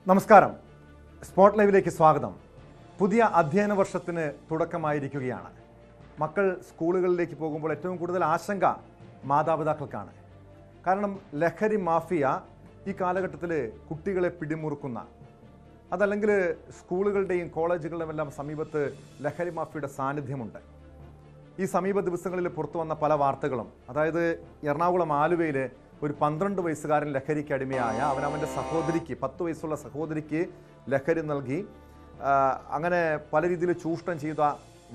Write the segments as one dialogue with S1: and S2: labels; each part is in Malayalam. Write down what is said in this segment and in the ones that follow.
S1: നമസ്കാരം. സ്പോട്ട് ലൈവിലേക്ക് സ്വാഗതം. പുതിയ അധ്യയന വർഷത്തിന് തുടക്കമായിരിക്കുകയാണ്. മക്കൾ സ്കൂളുകളിലേക്ക് പോകുമ്പോൾ ഏറ്റവും കൂടുതൽ ആശങ്ക മാതാപിതാക്കൾക്കാണ്. കാരണം ലഹരി മാഫിയ ഈ കാലഘട്ടത്തിൽ കുട്ടികളെ പിടിമുറുക്കുന്ന, അതല്ലെങ്കിൽ സ്കൂളുകളുടെയും കോളേജുകളുടെയും എല്ലാം സമീപത്ത് ലഹരി മാഫിയയുടെ സാന്നിധ്യമുണ്ട്. ഈ സമീപ ദിവസങ്ങളിൽ പുറത്തു വന്ന പല വാർത്തകളും, അതായത് എറണാകുളം ആലുവയിൽ ഒരു 12 വയസ്സുകാരൻ ലഹരിക്ക് അടിമയായ അവൻ്റെ സഹോദരിക്ക് 10 വയസ്സുള്ള സഹോദരിക്ക് ലഹരി നൽകി അങ്ങനെ പല രീതിയിൽ ചൂഷണം ചെയ്ത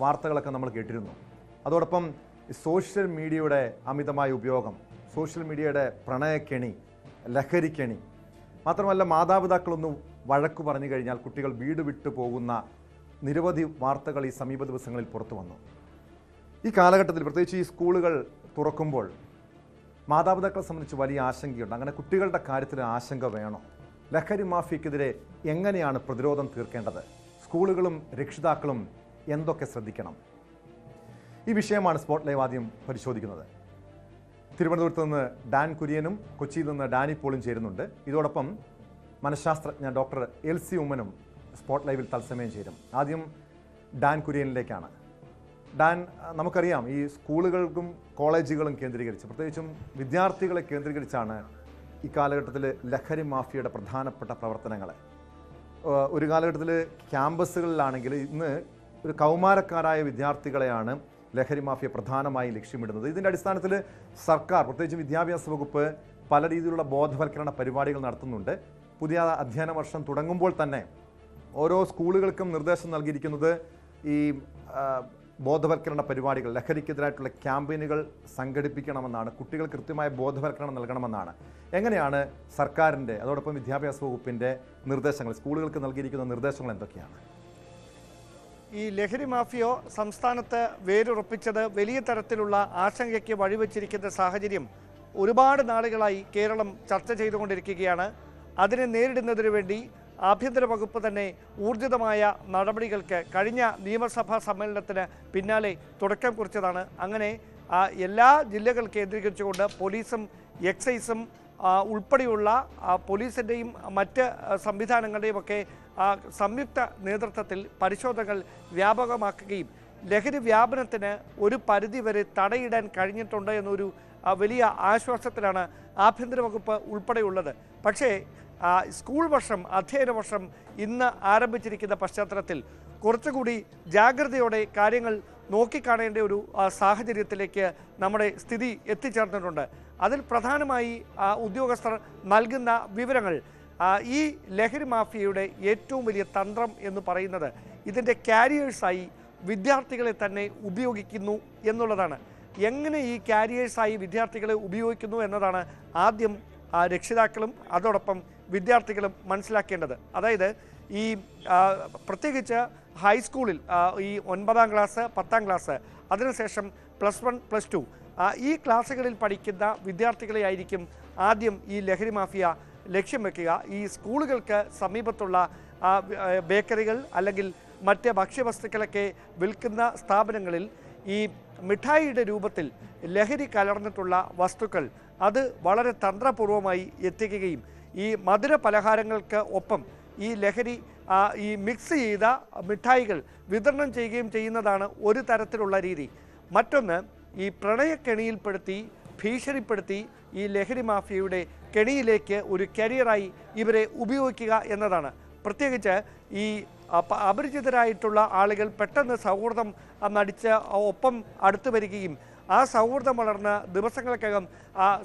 S1: വാർത്തകളൊക്കെ നമ്മൾ കേട്ടിരുന്നു. അതോടൊപ്പം സോഷ്യൽ മീഡിയയുടെ അമിതമായ ഉപയോഗം, സോഷ്യൽ മീഡിയയുടെ പ്രണയക്കെണി, ലഹരിക്കെണി, മാത്രമല്ല മാതാപിതാക്കളൊന്ന് വഴക്കു പറഞ്ഞു കഴിഞ്ഞാൽ കുട്ടികൾ വീട് വിട്ടു പോകുന്ന നിരവധി വാർത്തകൾ ഈ സമീപ ദിവസങ്ങളിൽ പുറത്തു വന്നു. ഈ കാലഘട്ടത്തിൽ പ്രത്യേകിച്ച് ഈ സ്കൂളുകൾ തുറക്കുമ്പോൾ മാതാപിതാക്കളെ സംബന്ധിച്ച് വലിയ ആശങ്കയുണ്ട്. അങ്ങനെ കുട്ടികളുടെ കാര്യത്തിൽ ആശങ്ക വേണോ? ലഹരി മാഫിയക്കെതിരെ എങ്ങനെയാണ് പ്രതിരോധം തീർക്കേണ്ടത്? സ്കൂളുകളും രക്ഷിതാക്കളും എന്തൊക്കെ ശ്രദ്ധിക്കണം? ഈ വിഷയമാണ് സ്പോട്ട് ലൈവ് ആദ്യം പരിശോധിക്കുന്നത്. തിരുവനന്തപുരത്ത് നിന്ന് ഡാൻ കുര്യനും കൊച്ചിയിൽ നിന്ന് ഡാനി പോളും ചേരുന്നുണ്ട്. ഇതോടൊപ്പം മനഃശാസ്ത്രജ്ഞ ഡോക്ടർ എൽസി ഉമ്മനും സ്പോട്ട് ലൈവിൽ തത്സമയം ചേരും. ആദ്യം ഡാൻ കുര്യനിലേക്കാണ്. ഡാൻ, നമുക്കറിയാം ഈ സ്കൂളുകൾക്കും കോളേജുകളും കേന്ദ്രീകരിച്ച്, പ്രത്യേകിച്ചും വിദ്യാർത്ഥികളെ കേന്ദ്രീകരിച്ചാണ് ഈ കാലഘട്ടത്തിൽ ലഹരി മാഫിയയുടെ പ്രധാനപ്പെട്ട പ്രവർത്തനങ്ങൾ. ഒരു കാലഘട്ടത്തിൽ ക്യാമ്പസുകളിലാണെങ്കിൽ ഇന്ന് ഒരു കൗമാരക്കാരായ വിദ്യാർത്ഥികളെയാണ് ലഹരി മാഫിയ പ്രധാനമായി ലക്ഷ്യമിടുന്നത്. ഇതിൻ്റെ അടിസ്ഥാനത്തിൽ സർക്കാർ, പ്രത്യേകിച്ച് വിദ്യാഭ്യാസ വകുപ്പ് പല രീതിയിലുള്ള ബോധവൽക്കരണ പരിപാടികൾ നടത്തുന്നുണ്ട്. പുതിയ അധ്യയന വർഷം തുടങ്ങുമ്പോൾ തന്നെ ഓരോ സ്കൂളുകൾക്കും നിർദ്ദേശം നൽകിയിരിക്കുന്നത് ഈ ബോധവൽക്കരണ പരിപാടികൾ, ലഹരിക്കെതിരായിട്ടുള്ള ക്യാമ്പയിനുകൾ സംഘടിപ്പിക്കണമെന്നാണ്. കുട്ടികൾ കൃത്യമായ ബോധവൽക്കരണം നൽകണമെന്നാണ്. എങ്ങനെയാണ് സർക്കാരിൻ്റെ അതോടൊപ്പം വിദ്യാഭ്യാസ വകുപ്പിൻ്റെ നിർദ്ദേശങ്ങൾ, സ്കൂളുകൾക്ക് നൽകിയിരിക്കുന്ന നിർദ്ദേശങ്ങൾ എന്തൊക്കെയാണ്?
S2: ഈ ലഹരി മാഫിയോ സംസ്ഥാനത്ത് വേരുറപ്പിച്ചത് വലിയ തരത്തിലുള്ള ആശങ്കയ്ക്ക് വഴിവെച്ചിരിക്കുന്ന സാഹചര്യം ഒരുപാട് നാളുകളായി കേരളം ചർച്ച ചെയ്തുകൊണ്ടിരിക്കുകയാണ്. അതിനെ നേരിടുന്നതിനു വേണ്ടി ആഭ്യന്തര വകുപ്പ് തന്നെ ഊർജിതമായ നടപടികൾക്ക് കഴിഞ്ഞ നിയമസഭാ സമ്മേളനത്തിന് പിന്നാലെ തുടക്കം കുറിച്ചതാണ്. അങ്ങനെ എല്ലാ ജില്ലകൾ കേന്ദ്രീകരിച്ചുകൊണ്ട് പോലീസും എക്സൈസും ഉൾപ്പെടെയുള്ള പോലീസിൻ്റെയും മറ്റ് സംവിധാനങ്ങളുടെയും ഒക്കെ സംയുക്ത നേതൃത്വത്തിൽ പരിശോധനകൾ വ്യാപകമാക്കുകയും ലഹരി വ്യാപനത്തിന് ഒരു പരിധിവരെ തടയിടാൻ കഴിഞ്ഞിട്ടുണ്ട് എന്നൊരു വലിയ ആശ്വാസത്തിലാണ് ആഭ്യന്തര വകുപ്പ് ഉൾപ്പെടെയുള്ളത്. പക്ഷേ സ്കൂൾ വർഷം, അധ്യയന വർഷം ഇന്ന് ആരംഭിച്ചിരിക്കുന്ന പശ്ചാത്തലത്തിൽ കുറച്ചുകൂടി ജാഗ്രതയോടെ കാര്യങ്ങൾ നോക്കിക്കാണേണ്ട ഒരു സാഹചര്യത്തിലേക്ക് നമ്മുടെ സ്ഥിതി എത്തിച്ചേർന്നിട്ടുണ്ട്. അതിൽ പ്രധാനമായി ഉദ്യോഗസ്ഥർ നൽകുന്ന വിവരങ്ങൾ, ഈ ലഹരി മാഫിയയുടെ ഏറ്റവും വലിയ തന്ത്രം എന്ന് പറയുന്നത് ഇതിൻ്റെ കാരിയേഴ്സായി വിദ്യാർത്ഥികളെ തന്നെ ഉപയോഗിക്കുന്നു എന്നുള്ളതാണ്. എങ്ങനെ ഈ കാരിയേഴ്സായി വിദ്യാർത്ഥികളെ ഉപയോഗിക്കുന്നു എന്നതാണ് ആദ്യം രക്ഷിതാക്കളും അതോടൊപ്പം വിദ്യാർത്ഥികളും മനസ്സിലാക്കേണ്ടത്. അതായത് ഈ പ്രത്യേകിച്ച് ഹൈസ്കൂളിൽ ഈ 9ാം ക്ലാസ്, 10ാം ക്ലാസ്, അതിനുശേഷം +1, +2 ഈ ക്ലാസ്സുകളിൽ പഠിക്കുന്ന വിദ്യാർത്ഥികളെ ആയിരിക്കും ആദ്യം ഈ ലഹരി മാഫിയ ലക്ഷ്യം വെക്കുക. ഈ സ്കൂളുകൾക്ക് സമീപത്തുള്ള ബേക്കറികൾ അല്ലെങ്കിൽ മറ്റ് ഭക്ഷ്യവസ്തുക്കളൊക്കെ വിൽക്കുന്ന സ്ഥാപനങ്ങളിൽ ഈ മിഠായിയുടെ രൂപത്തിൽ ലഹരി കലർന്നിട്ടുള്ള വസ്തുക്കൾ അത് വളരെ തന്ത്രപൂർവമായി എത്തിക്കുകയും ഈ മധുര പലഹാരങ്ങൾക്ക് ഒപ്പം ഈ ലഹരി ഈ മിക്സ് ചെയ്ത മിഠായികൾ വിതരണം ചെയ്യുകയും ചെയ്യുന്നതാണ് ഒരു തരത്തിലുള്ള രീതി. മറ്റൊന്ന്, ഈ പ്രണയക്കെണിയിൽപ്പെടുത്തി ഭീഷണിപ്പെടുത്തി ഈ ലഹരി മാഫിയയുടെ കെണിയിലേക്ക് ഒരു കരിയറായി ഇവരെ ഉപയോഗിക്കുക എന്നതാണ്. പ്രത്യേകിച്ച് ഈ അപരിചിതരായിട്ടുള്ള ആളുകൾ പെട്ടെന്ന് സൗഹൃദം നടിച്ച് ഒപ്പം അടുത്തു വരികയും ആ സൗഹൃദം വളർന്ന് ദിവസങ്ങൾക്കകം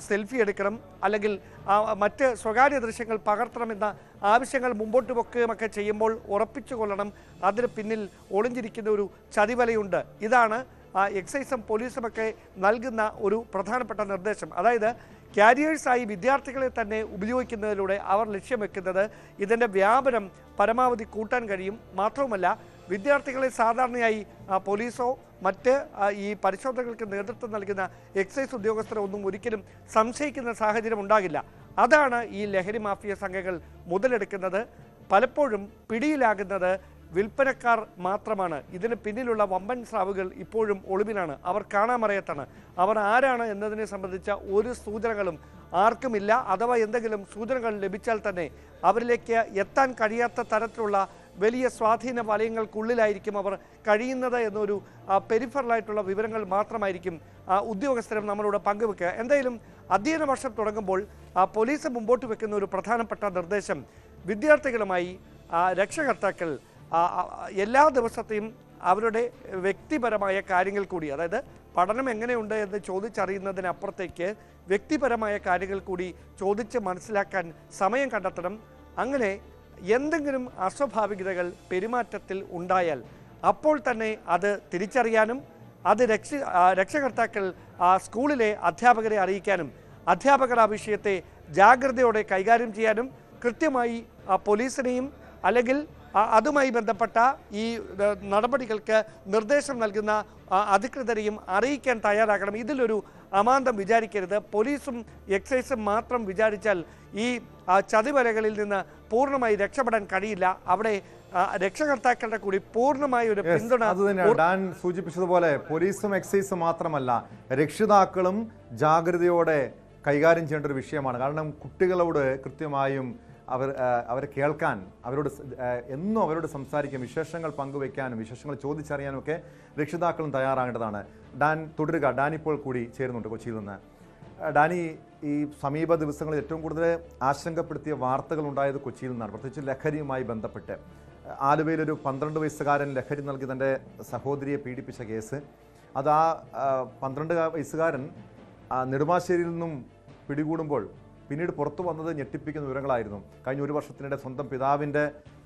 S2: സെൽഫി എടുക്കണം അല്ലെങ്കിൽ മറ്റ് സ്വകാര്യ ദൃശ്യങ്ങൾ പകർത്തണമെന്ന ആവശ്യങ്ങൾ മുമ്പോട്ട് വെക്കുകയുമൊക്കെ ചെയ്യുമ്പോൾ ഉറപ്പിച്ചു കൊള്ളണം അതിന് പിന്നിൽ ഒളിഞ്ഞിരിക്കുന്ന ഒരു ചതിവലയുണ്ട്. ഇതാണ് എക്സൈസും പോലീസുമൊക്കെ നൽകുന്ന ഒരു പ്രധാനപ്പെട്ട നിർദ്ദേശം. അതായത് കാരിയേഴ്സായി വിദ്യാർത്ഥികളെ തന്നെ ഉപയോഗിക്കുന്നതിലൂടെ അവർ ലക്ഷ്യം വെക്കുന്നത് ഇതിൻ്റെ വ്യാപനം പരമാവധി കൂട്ടാൻ കഴിയും. മാത്രവുമല്ല, വിദ്യാർത്ഥികളെ സാധാരണയായി പോലീസോ മറ്റ് ഈ പരിശോധനകൾക്ക് നേതൃത്വം നൽകുന്ന എക്സൈസ് ഉദ്യോഗസ്ഥരോ ഒന്നും ഒരിക്കലും സംശയിക്കുന്ന സാഹചര്യം ഉണ്ടാകില്ല. അതാണ് ഈ ലഹരി മാഫിയ സംഘങ്ങൾ മുതലെടുക്കുന്നത്. പലപ്പോഴും പിടിയിലാകുന്നത് വിൽപ്പനക്കാർ മാത്രമാണ്. ഇതിന് പിന്നിലുള്ള വമ്പൻ സ്രാവുകൾ ഇപ്പോഴും ഒളിവിലാണ്. അവർ കാണാമറയത്താണ്. അവർ ആരാണ് എന്നതിനെ സംബന്ധിച്ച ഒരു സൂചനകളും ആർക്കുമില്ല. അഥവാ എന്തെങ്കിലും സൂചനകൾ ലഭിച്ചാൽ തന്നെ അവരിലേക്ക് എത്താൻ കഴിയാത്ത തരത്തിലുള്ള വലിയ സ്വാധീന വലയങ്ങൾക്കുള്ളിലായിരിക്കും അവർ കഴിയുന്നത് എന്നൊരു പെരിഫറലായിട്ടുള്ള വിവരങ്ങൾ മാത്രമായിരിക്കും ഉദ്യോഗസ്ഥരും നമ്മളോട് പങ്കുവെക്കുക. എന്തായാലും അധ്യയന വർഷം തുടങ്ങുമ്പോൾ പോലീസ് മുമ്പോട്ട് വെക്കുന്ന ഒരു പ്രധാനപ്പെട്ട നിർദ്ദേശം വിദ്യാർത്ഥികളുമായി രക്ഷകർത്താക്കൾ എല്ലാ ദിവസത്തെയും അവരുടെ വ്യക്തിപരമായ കാര്യങ്ങൾ കൂടി, അതായത് പഠനം എങ്ങനെയുണ്ട് എന്ന് ചോദിച്ചറിയുന്നതിനപ്പുറത്തേക്ക് വ്യക്തിപരമായ കാര്യങ്ങൾ കൂടി ചോദിച്ച് മനസ്സിലാക്കാൻ സമയം കണ്ടെത്തണം. അങ്ങനെ എന്തെങ്കിലും അസ്വാഭാവികതകൾ പെരുമാറ്റത്തിൽ ഉണ്ടായാൽ അപ്പോൾ തന്നെ അത് തിരിച്ചറിയാനും അത് രക്ഷകർത്താക്കൾ സ്കൂളിലെ അധ്യാപകരെ അറിയിക്കാനും അധ്യാപകർ ആ വിഷയത്തെ ജാഗ്രതയോടെ കൈകാര്യം ചെയ്യാനും കൃത്യമായി പോലീസിനെയും അല്ലെങ്കിൽ അതുമായി ബന്ധപ്പെട്ട ഈ നടപടികൾക്ക് നിർദ്ദേശം നൽകുന്ന അധികൃതരെയും അറിയിക്കാൻ തയ്യാറാകണം. ഇതിലൊരു അമാന്തം വിചാരിക്കരുത്. പോലീസും എക്സൈസും മാത്രം വിചാരിച്ചാൽ ഈ ചതിവലകളിൽ നിന്ന് പൂർണ്ണമായി രക്ഷപ്പെടാൻ കഴിയില്ല. അവിടെ രക്ഷകർത്താക്കളുടെ കൂടി പൂർണ്ണമായ ഒരു പിന്തുണ.
S1: ഡാൻ സൂചിപ്പിച്ചതുപോലെ പോലീസും എക്സൈസും മാത്രമല്ല, രക്ഷിതാക്കളും ജാഗ്രതയോടെ കൈകാര്യം ചെയ്യേണ്ട ഒരു വിഷയമാണ്. കാരണം കുട്ടികളോട് കൃത്യമായും അവരെ കേൾക്കാൻ, എന്നും അവരോട് സംസാരിക്കാൻ, വിശേഷങ്ങൾ പങ്കുവെക്കാനും വിശേഷങ്ങൾ ചോദിച്ചറിയാനും ഒക്കെ രക്ഷിതാക്കളും തയ്യാറാകേണ്ടതാണ്. ഡാൻ തുടരുക. ഡാൻ ഇപ്പോൾ കൂടി ചേരുന്നുണ്ട് കൊച്ചിയിൽ നിന്ന്. ഡാനി, ഈ സമീപ ദിവസങ്ങളിൽ ഏറ്റവും കൂടുതൽ ആശങ്കപ്പെടുത്തിയ വാർത്തകൾ ഉണ്ടായത് കൊച്ചിയിൽ നിന്നാണ്, പ്രത്യേകിച്ച് ലഹരിയുമായി ബന്ധപ്പെട്ട്. ആലുവയിലൊരു 12 വയസ്സുകാരൻ ലഹരി നൽകി തൻ്റെ സഹോദരിയെ പീഡിപ്പിച്ച കേസ്. അത് 12 വയസ്സുകാരൻ നെടുമ്പാശ്ശേരിയിൽ നിന്നും പിടികൂടുമ്പോൾ പിന്നീട് പുറത്തു വന്നത് ഞെട്ടിപ്പിക്കുന്ന വിവരങ്ങളായിരുന്നു. കഴിഞ്ഞ ഒരു വർഷത്തിനിടെ സ്വന്തം പിതാവിൻ്റെ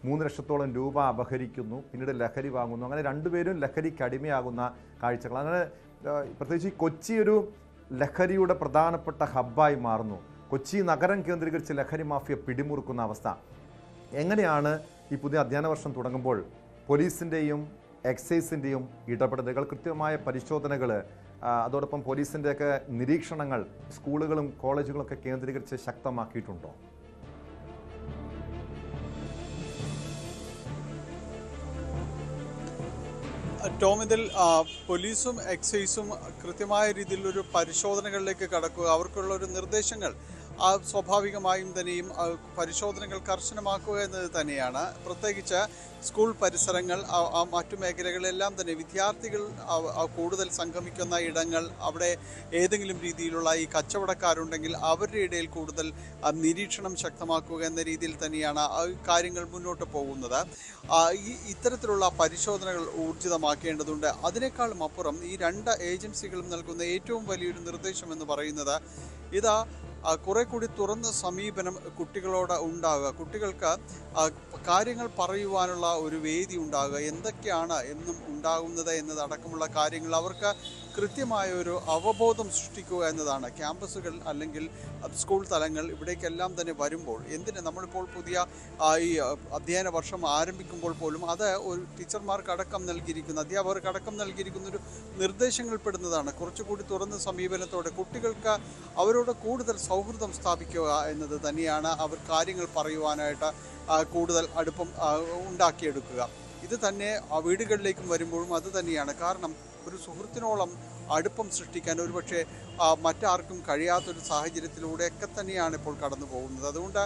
S1: 3 ലക്ഷത്തോളം രൂപ അപഹരിക്കുന്നു, പിന്നീട് ലഹരി വാങ്ങുന്നു. അങ്ങനെ രണ്ടുപേരും ലഹരിക്ക് അടിമയാകുന്ന കാഴ്ചകൾ. അങ്ങനെ പ്രത്യേകിച്ച് കൊച്ചി ഒരു ലഹരിയുടെ പ്രധാനപ്പെട്ട ഹബ്ബായി മാറുന്നു. കൊച്ചി നഗരം കേന്ദ്രീകരിച്ച് ലഹരി മാഫിയ പിടിമുറുക്കുന്ന അവസ്ഥ. എങ്ങനെയാണ് ഈ പുതിയ അധ്യയന വർഷം തുടങ്ങുമ്പോൾ പോലീസിൻ്റെയും എക്സൈസിൻ്റെയും ഇടപെടലുകൾ, കൃത്യമായ പരിശോധനകൾ, അതോടൊപ്പം പോലീസിൻ്റെയൊക്കെ നിരീക്ഷണങ്ങൾ സ്കൂളുകളും കോളേജുകളും ഒക്കെ കേന്ദ്രീകരിച്ച് ശക്തമാക്കിയിട്ടുണ്ടോ?
S3: ടോം, ഇതിൽ പോലീസും എക്സൈസും കൃത്യമായ രീതിയിലൊരു പരിശോധനകളിലേക്ക് കടക്കുക, അവർക്കുള്ള ഒരു നിർദ്ദേശങ്ങൾ സ്വാഭാവികമായും തന്നെയും പരിശോധനകൾ കർശനമാക്കുക എന്നത് തന്നെയാണ്. പ്രത്യേകിച്ച് സ്കൂൾ പരിസരങ്ങൾ, മറ്റു മേഖലകളെല്ലാം തന്നെ വിദ്യാർത്ഥികൾ കൂടുതൽ സംഗമിക്കുന്ന ഇടങ്ങൾ, അവിടെ ഏതെങ്കിലും രീതിയിലുള്ള ഈ കച്ചവടക്കാരുണ്ടെങ്കിൽ അവരുടെ ഇടയിൽ കൂടുതൽ നിരീക്ഷണം ശക്തമാക്കുക എന്ന രീതിയിൽ തന്നെയാണ് കാര്യങ്ങൾ മുന്നോട്ട് പോകുന്നത്. ഇത്തരത്തിലുള്ള പരിശോധനകൾ ഊർജിതമാക്കേണ്ടതുണ്ട്. അതിനേക്കാളും അപ്പുറം ഈ 2 ഏജൻസികളും നൽകുന്ന ഏറ്റവും വലിയൊരു നിർദ്ദേശം എന്ന് പറയുന്നത് ഇതാ കുറെ കൂടി തുറന്ന സമീപനം കുട്ടികളോട് ഉണ്ടാകുക, കുട്ടികൾക്ക് കാര്യങ്ങൾ പറയുവാനുള്ള ഒരു വേദി ഉണ്ടാകുക, എന്തൊക്കെയാണ് എന്നും ഉണ്ടാകുന്നത് എന്നതടക്കമുള്ള കാര്യങ്ങൾ അവർക്ക് കൃത്യമായ ഒരു അവബോധം സൃഷ്ടിക്കുക എന്നതാണ്. ക്യാമ്പസുകൾ അല്ലെങ്കിൽ സ്കൂൾ തലങ്ങൾ ഇവിടേക്കെല്ലാം തന്നെ വരുമ്പോൾ നമ്മളിപ്പോൾ പുതിയ ഈ അധ്യയന വർഷം ആരംഭിക്കുമ്പോൾ പോലും അത് ഒരു ടീച്ചർമാർക്കടക്കം നൽകിയിരിക്കുന്ന, അധ്യാപകർക്കടക്കം നൽകിയിരിക്കുന്ന ഒരു നിർദ്ദേശങ്ങൾ പെടുന്നതാണ്. കുറച്ചുകൂടി തുറന്ന സമീപനത്തോടെ കുട്ടികൾക്ക് അവരോട് കൂടുതൽ സൗഹൃദം സ്ഥാപിക്കുക എന്നത് തന്നെയാണ്. അവർ കാര്യങ്ങൾ പറയുവാനായിട്ട് കൂടുതൽ അടുപ്പം ഉണ്ടാക്കിയെടുക്കുക. ഇത് തന്നെ വീടുകളിലേക്കും വരുമ്പോഴും അത് തന്നെയാണ്. കാരണം ഒരു സുഹൃത്തിനോളം അടുപ്പം സൃഷ്ടിക്കാൻ ഒരുപക്ഷെ മറ്റാർക്കും കഴിയാത്തൊരു സാഹചര്യത്തിലൂടെയൊക്കെ തന്നെയാണ് ഇപ്പോൾ കടന്നു പോകുന്നത്. അതുകൊണ്ട്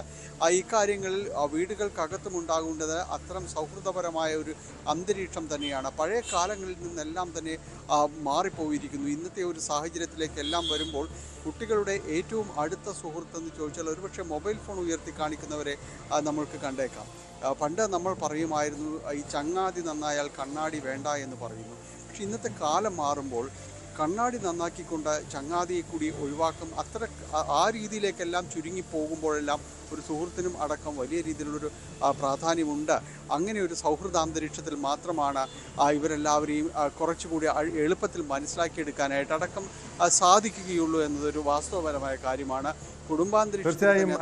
S3: ഈ കാര്യങ്ങളിൽ വീടുകൾക്കകത്തും ഉണ്ടാകേണ്ടത് അത്തരം സൗഹൃദപരമായ ഒരു അന്തരീക്ഷം തന്നെയാണ്. പഴയ കാലങ്ങളിൽ നിന്നെല്ലാം തന്നെ മാറിപ്പോയിരിക്കുന്നു. ഇന്നത്തെ ഒരു സാഹചര്യത്തിലേക്കെല്ലാം വരുമ്പോൾ കുട്ടികളുടെ ഏറ്റവും അടുത്ത സുഹൃത്തെന്ന് ചോദിച്ചാൽ ഒരുപക്ഷെ മൊബൈൽ ഫോൺ ഉയർത്തി കാണിക്കുന്നവരെ നമ്മൾക്ക് കണ്ടേക്കാം. പണ്ട് നമ്മൾ പറയുമായിരുന്നു ഈ ചങ്ങാതി നന്നായാൽ കണ്ണാടി വേണ്ട എന്ന് പറയുന്നു. പക്ഷെ ഇന്നത്തെ കാലം മാറുമ്പോൾ കണ്ണാടി നന്നാക്കിക്കൊണ്ട് ചങ്ങാതിയെ കൂടി ഒഴിവാക്കും. ആ രീതിയിലേക്കെല്ലാം ചുരുങ്ങി പോകുമ്പോഴെല്ലാം ഒരു സുഹൃത്തിനും അടക്കം വലിയ രീതിയിലുള്ളൊരു പ്രാധാന്യമുണ്ട്. അങ്ങനെ ഒരു സൗഹൃദാന്തരീക്ഷത്തിൽ മാത്രമാണ് ഇവരെല്ലാവരെയും കുറച്ചുകൂടി എളുപ്പത്തിൽ മനസ്സിലാക്കിയെടുക്കാനായിട്ട് അടക്കം സാധിക്കുകയുള്ളൂ എന്നതൊരു വാസ്തവപരമായ കാര്യമാണ്.
S1: തീർച്ചയായും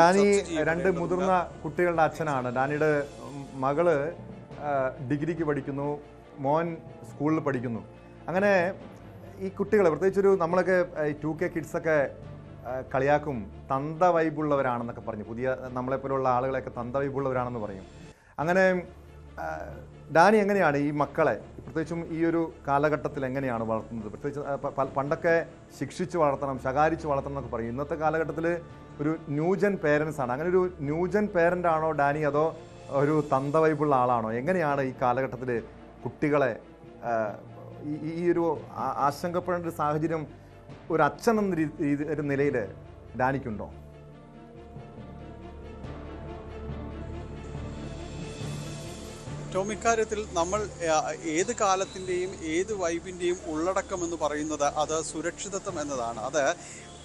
S1: ഡാനി 2 മുതിർന്ന കുട്ടികളുടെ അച്ഛനാണ്. ഡാനിയുടെ മകള് ഡിഗ്രിക്ക് പഠിക്കുന്നു, മോൻ സ്കൂളിൽ പഠിക്കുന്നു. അങ്ങനെ ഈ കുട്ടികളെ പ്രത്യേകിച്ചൊരു നമ്മളൊക്കെ 2K കിഡ്സൊക്കെ കളിയാക്കും, തന്ത വൈബുള്ളവരാണെന്നൊക്കെ പറഞ്ഞു. പുതിയ നമ്മളെപ്പോലുള്ള ആളുകളെയൊക്കെ തന്ത വൈബുള്ളവരാണെന്ന് പറയും. അങ്ങനെ ഡാനി എങ്ങനെയാണ് ഈ മക്കളെ പ്രത്യേകിച്ചും ഈ ഒരു കാലഘട്ടത്തിൽ എങ്ങനെയാണ് വളർത്തുന്നത്? പ്രത്യേകിച്ച് പണ്ടൊക്കെ ശിക്ഷിച്ച് വളർത്തണം, ശകാരിച്ച് വളർത്തണം എന്നൊക്കെ പറയും. ഇന്നത്തെ കാലഘട്ടത്തിൽ ഒരു ന്യൂജൻ പേരൻസ് ആണ്. അങ്ങനെ ഒരു ന്യൂജൻ പേരൻ്റ് ആണോ ഡാനി, അതോ ഒരു തന്ത വൈബുള്ള ആളാണോ? എങ്ങനെയാണ് ഈ കാലഘട്ടത്തിൽ കുട്ടികളെ ഈ ഒരു ആശങ്കപ്പെടേണ്ട ഒരു സാഹചര്യം ഒരു അച്ഛൻ എന്ന ഒരു നിലയിൽ ഡാനിക്കുണ്ടോ?
S3: ടോം, ഇക്കാര്യത്തിൽ നമ്മൾ ഏത് കാലത്തിൻ്റെയും ഏത് വൈബിൻ്റെയും ഉള്ളടക്കം എന്ന് പറയുന്നത് അത് സുരക്ഷിതത്വം എന്നതാണ്. അത്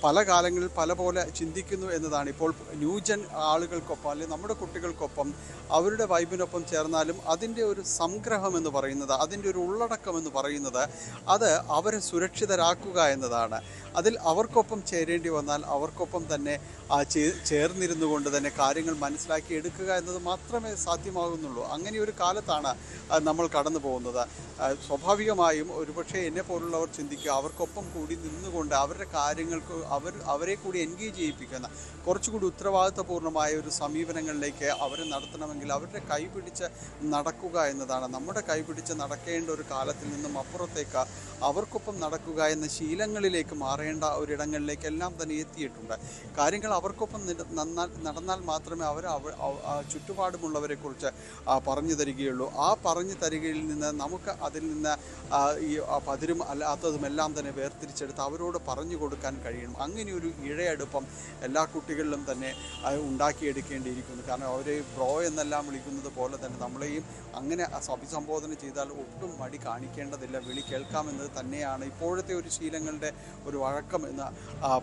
S3: പല കാലങ്ങളിൽ പല പോലെ ചിന്തിക്കുന്നു എന്നതാണ്. ഇപ്പോൾ ന്യൂജൻ ആളുകൾക്കൊപ്പം അല്ലെങ്കിൽ നമ്മുടെ കുട്ടികൾക്കൊപ്പം അവരുടെ വൈബിനൊപ്പം ചേർന്നാലും അതിൻ്റെ ഒരു സംഗ്രഹം എന്ന് പറയുന്നത്, അതിൻ്റെ ഒരു ഉള്ളടക്കം എന്ന് പറയുന്നത് അത് അവരെ സുരക്ഷിതരാക്കുക എന്നതാണ്. അതിൽ അവർക്കൊപ്പം ചേരേണ്ടി വന്നാൽ അവർക്കൊപ്പം തന്നെ ചേർന്നിരുന്നു കൊണ്ട് തന്നെ കാര്യങ്ങൾ മനസ്സിലാക്കി എടുക്കുക എന്നത് മാത്രമേ സാധ്യമാകുന്നുള്ളൂ. അങ്ങനെ ഒരു കാലത്താണ് നമ്മൾ കടന്നു പോകുന്നത്. സ്വാഭാവികമായും ഒരുപക്ഷെ എന്നെ പോലുള്ളവർ ചിന്തിക്കുക, അവർക്കൊപ്പം കൂടി നിന്നുകൊണ്ട് അവരുടെ കാര്യങ്ങൾക്ക് അവരെ കൂടി എൻഗേജ് ചെയ്യിപ്പിക്കുന്ന കുറച്ചുകൂടി ഉത്തരവാദിത്വപൂർണ്ണമായ ഒരു സമീപനങ്ങളിലേക്ക് അവരെ നടത്തണമെങ്കിൽ അവരുടെ കൈപിടിച്ച് നടക്കുക എന്നതാണ്. നമ്മുടെ കൈപിടിച്ച് നടക്കേണ്ട ഒരു കാലത്തിൽ നിന്നും അപ്പുറത്തേക്ക് അവർക്കൊപ്പം നടക്കുക എന്ന ശീലങ്ങളിലേക്ക് മാറേണ്ട ഒരിടങ്ങളിലേക്കെല്ലാം തന്നെ എത്തിയിട്ടുണ്ട്. കാര്യങ്ങൾ അവർക്കൊപ്പം നടന്നാൽ മാത്രമേ അവർ ചുറ്റുപാടുമുള്ളവരെക്കുറിച്ച് പറഞ്ഞു തരികയുള്ളൂ. ആ പറഞ്ഞു തരികയിൽ നിന്ന് നമുക്ക് അതിൽ നിന്ന് ഈ പതിരും അല്ലാത്തതുമെല്ലാം തന്നെ വേർതിരിച്ചെടുത്ത് അവരോട് പറഞ്ഞു കൊടുക്കാൻ കഴിയണം. അങ്ങനെ ഒരു ഇഴയടുപ്പം എല്ലാ കുട്ടികളിലും തന്നെ ഉണ്ടാക്കിയെടുക്കേണ്ടിയിരിക്കുന്നു. കാരണം അവരെ ബ്രോ എന്നെല്ലാം വിളിക്കുന്നത് പോലെ തന്നെ നമ്മളെയും അങ്ങനെ അഭിസംബോധന ചെയ്താൽ ഒട്ടും മടി കാണിക്കേണ്ടതില്ല. വിളി കേൾക്കാമെന്നത് തന്നെയാണ് ഇപ്പോഴത്തെ ഒരു ശീലങ്ങളുടെ ഒരു വഴക്കം എന്ന്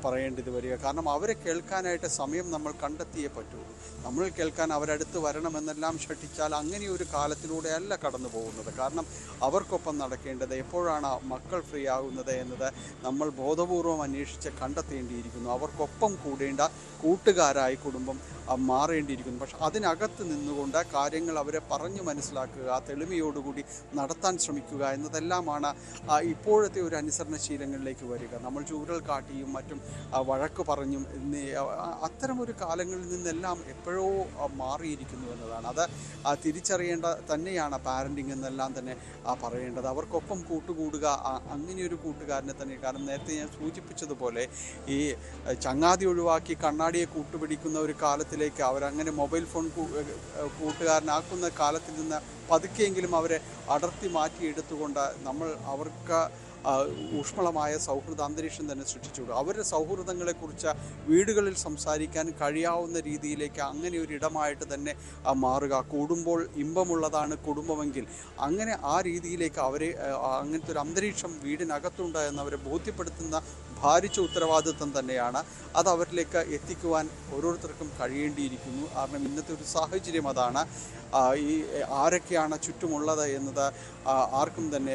S3: പറയേണ്ടത് വരിക. കാരണം അവരെ കേൾക്കാനായിട്ട് സമയം നമ്മൾ കണ്ടെത്തിയേ പറ്റൂ. നമ്മൾ കേൾക്കാൻ അവരടുത്ത് വരണമെന്നെല്ലാം ഷഠിച്ചാൽ അങ്ങനെ ഒരു കാലത്തിലൂടെയല്ല കടന്നു പോകുന്നത്. കാരണം അവർക്കൊപ്പം നടക്കേണ്ടത് എപ്പോഴാണ് മക്കൾ ഫ്രീ ആകുന്നത് എന്നത് നമ്മൾ ബോധപൂർവം അന്വേഷിച്ച് കണ്ടെത്തേണ്ടിയിരിക്കുന്നു. അവർക്കൊപ്പം കൂടേണ്ട കൂട്ടുകാരായി കുടുംബം മാറേണ്ടിയിരിക്കുന്നു. പക്ഷെ അതിനകത്ത് നിന്നുകൊണ്ട് കാര്യങ്ങൾ അവരെ പറഞ്ഞു മനസ്സിലാക്കുക, തെളിമയോടുകൂടി നടത്താൻ ശ്രമിക്കുക എന്നതെല്ലാമാണ് ഇപ്പോഴത്തെ ഒരു അനുസരണശീലങ്ങളിലേക്ക് വരിക. നമ്മൾ ചൂരൽ കാട്ടിയും മറ്റും വഴക്ക് പറഞ്ഞും അത്തരമൊരു കാലങ്ങളിൽ നിന്നെല്ലാം എപ്പോഴോ മാറിയിരിക്കുന്നു എന്നതാണ്. അത് തിരിച്ചറിയേണ്ട തന്നെയാണ് പാരൻറ്റിങ് എന്നെല്ലാം തന്നെ പറയേണ്ടത്. അവർക്കൊപ്പം കൂട്ടുകൂടുക, അങ്ങനെയൊരു കൂട്ടുകാരനെ തന്നെ. കാരണം നേരത്തെ ഞാൻ സൂചിപ്പിച്ചതുപോലെ ഈ ചങ്ങാതി ഒഴിവാക്കി കണ്ണാടിയെ കൂട്ടുപിടിക്കുന്ന ഒരു കാലത്തിലേക്ക് അവരങ്ങനെ മൊബൈൽ ഫോൺ കൂട്ടുകാരനാക്കുന്ന കാലത്തിൽ നിന്ന് പതുക്കെയെങ്കിലും അവരെ അടർത്തി മാറ്റിയെടുത്തുകൊണ്ട് നമ്മൾ അവർക്ക് ഊഷ്മളമായ സൗഹൃദ അന്തരീക്ഷം തന്നെ സൃഷ്ടിച്ചു. അവരുടെ സൗഹൃദങ്ങളെക്കുറിച്ച് വീടുകളിൽ സംസാരിക്കാൻ കഴിയാവുന്ന രീതിയിലേക്ക് അങ്ങനെ ഒരു ഇടമായിട്ട് തന്നെ മാറുക. കൂടുമ്പോൾ ഇമ്പമുള്ളതാണ് കുടുംബമെങ്കിൽ അങ്ങനെ ആ രീതിയിലേക്ക് അവരെ അങ്ങനത്തെ ഒരു അന്തരീക്ഷം വീടിനകത്തുണ്ട് എന്നവരെ ബോധ്യപ്പെടുത്തുന്ന ഭാരിച്ച ഉത്തരവാദിത്വം തന്നെയാണ്. അത് അവരിലേക്ക് എത്തിക്കുവാൻ ഓരോരുത്തർക്കും കഴിയേണ്ടിയിരിക്കുന്നു. കാരണം ഇന്നത്തെ ഒരു സാഹചര്യം അതാണ്. ഈ ആരൊക്കെയാണ് ചുറ്റുമുള്ളത് എന്നത് ആർക്കും തന്നെ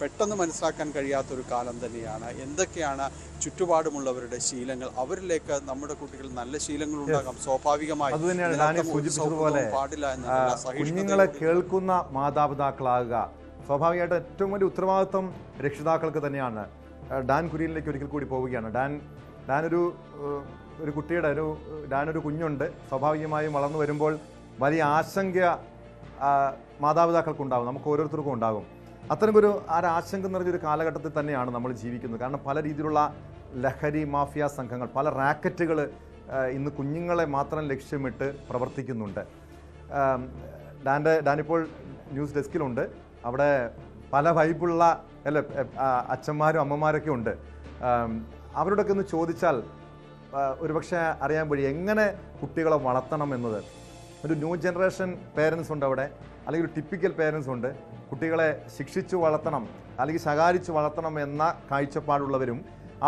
S3: പെട്ടെന്ന് മനസ്സിലാക്കാൻ കഴിയാത്തൊരു കാലം തന്നെയാണ്. എന്തൊക്കെയാണ് ചുറ്റുപാടുമുള്ളവരുടെ ശീലങ്ങൾ, അവരിലേക്ക് നമ്മുടെ കുട്ടികൾ നല്ല ശീലങ്ങൾ ഉണ്ടാകാം. സ്വാഭാവികമായി പാടില്ല എന്നുള്ള
S1: കുഞ്ഞുങ്ങളെ കേൾക്കുന്ന മാതാപിതാക്കളാകുക സ്വാഭാവികമായിട്ട് ഏറ്റവും വലിയ ഉത്തരവാദിത്വം രക്ഷിതാക്കൾക്ക് തന്നെയാണ്. ഡാൻ കുര്യനിലേക്ക് ഒരിക്കൽ കൂടി പോവുകയാണ്. ഡാനൊരു കുട്ടിയുടെ ഡാനൊരു കുഞ്ഞുണ്ട്. സ്വാഭാവികമായും വളർന്നു വരുമ്പോൾ വലിയ ആശങ്ക മാതാപിതാക്കൾക്കുണ്ടാകും, നമുക്ക് ഓരോരുത്തർക്കും ഉണ്ടാകും. അത്തരമൊരു ആശങ്ക നിറഞ്ഞൊരു കാലഘട്ടത്തിൽ തന്നെയാണ് നമ്മൾ ജീവിക്കുന്നത്. കാരണം പല രീതിയിലുള്ള ലഹരി മാഫിയ സംഘങ്ങൾ, പല റാക്കറ്റുകൾ ഇന്ന് കുഞ്ഞുങ്ങളെ മാത്രം ലക്ഷ്യമിട്ട് പ്രവർത്തിക്കുന്നുണ്ട്. ഡാനിപ്പോൾ ന്യൂസ് ഡെസ്കിലുണ്ട്. അവിടെ പല വൈബുള്ള അച്ഛന്മാരും അമ്മമാരൊക്കെ ഉണ്ട്. അവരോടൊക്കെ ഒന്ന് ചോദിച്ചാൽ ഒരുപക്ഷെ അറിയാൻ വഴി എങ്ങനെ കുട്ടികളെ വളർത്തണം എന്നത്. ഒരു ന്യൂ ജനറേഷൻ പേരൻസ് ഉണ്ട് അവിടെ, അല്ലെങ്കിൽ ഒരു ടിപ്പിക്കൽ പേരൻസ് ഉണ്ട്. കുട്ടികളെ ശിക്ഷിച്ചു വളർത്തണം അല്ലെങ്കിൽ ശകാരിച്ചു വളർത്തണം എന്ന കാഴ്ചപ്പാടുള്ളവരും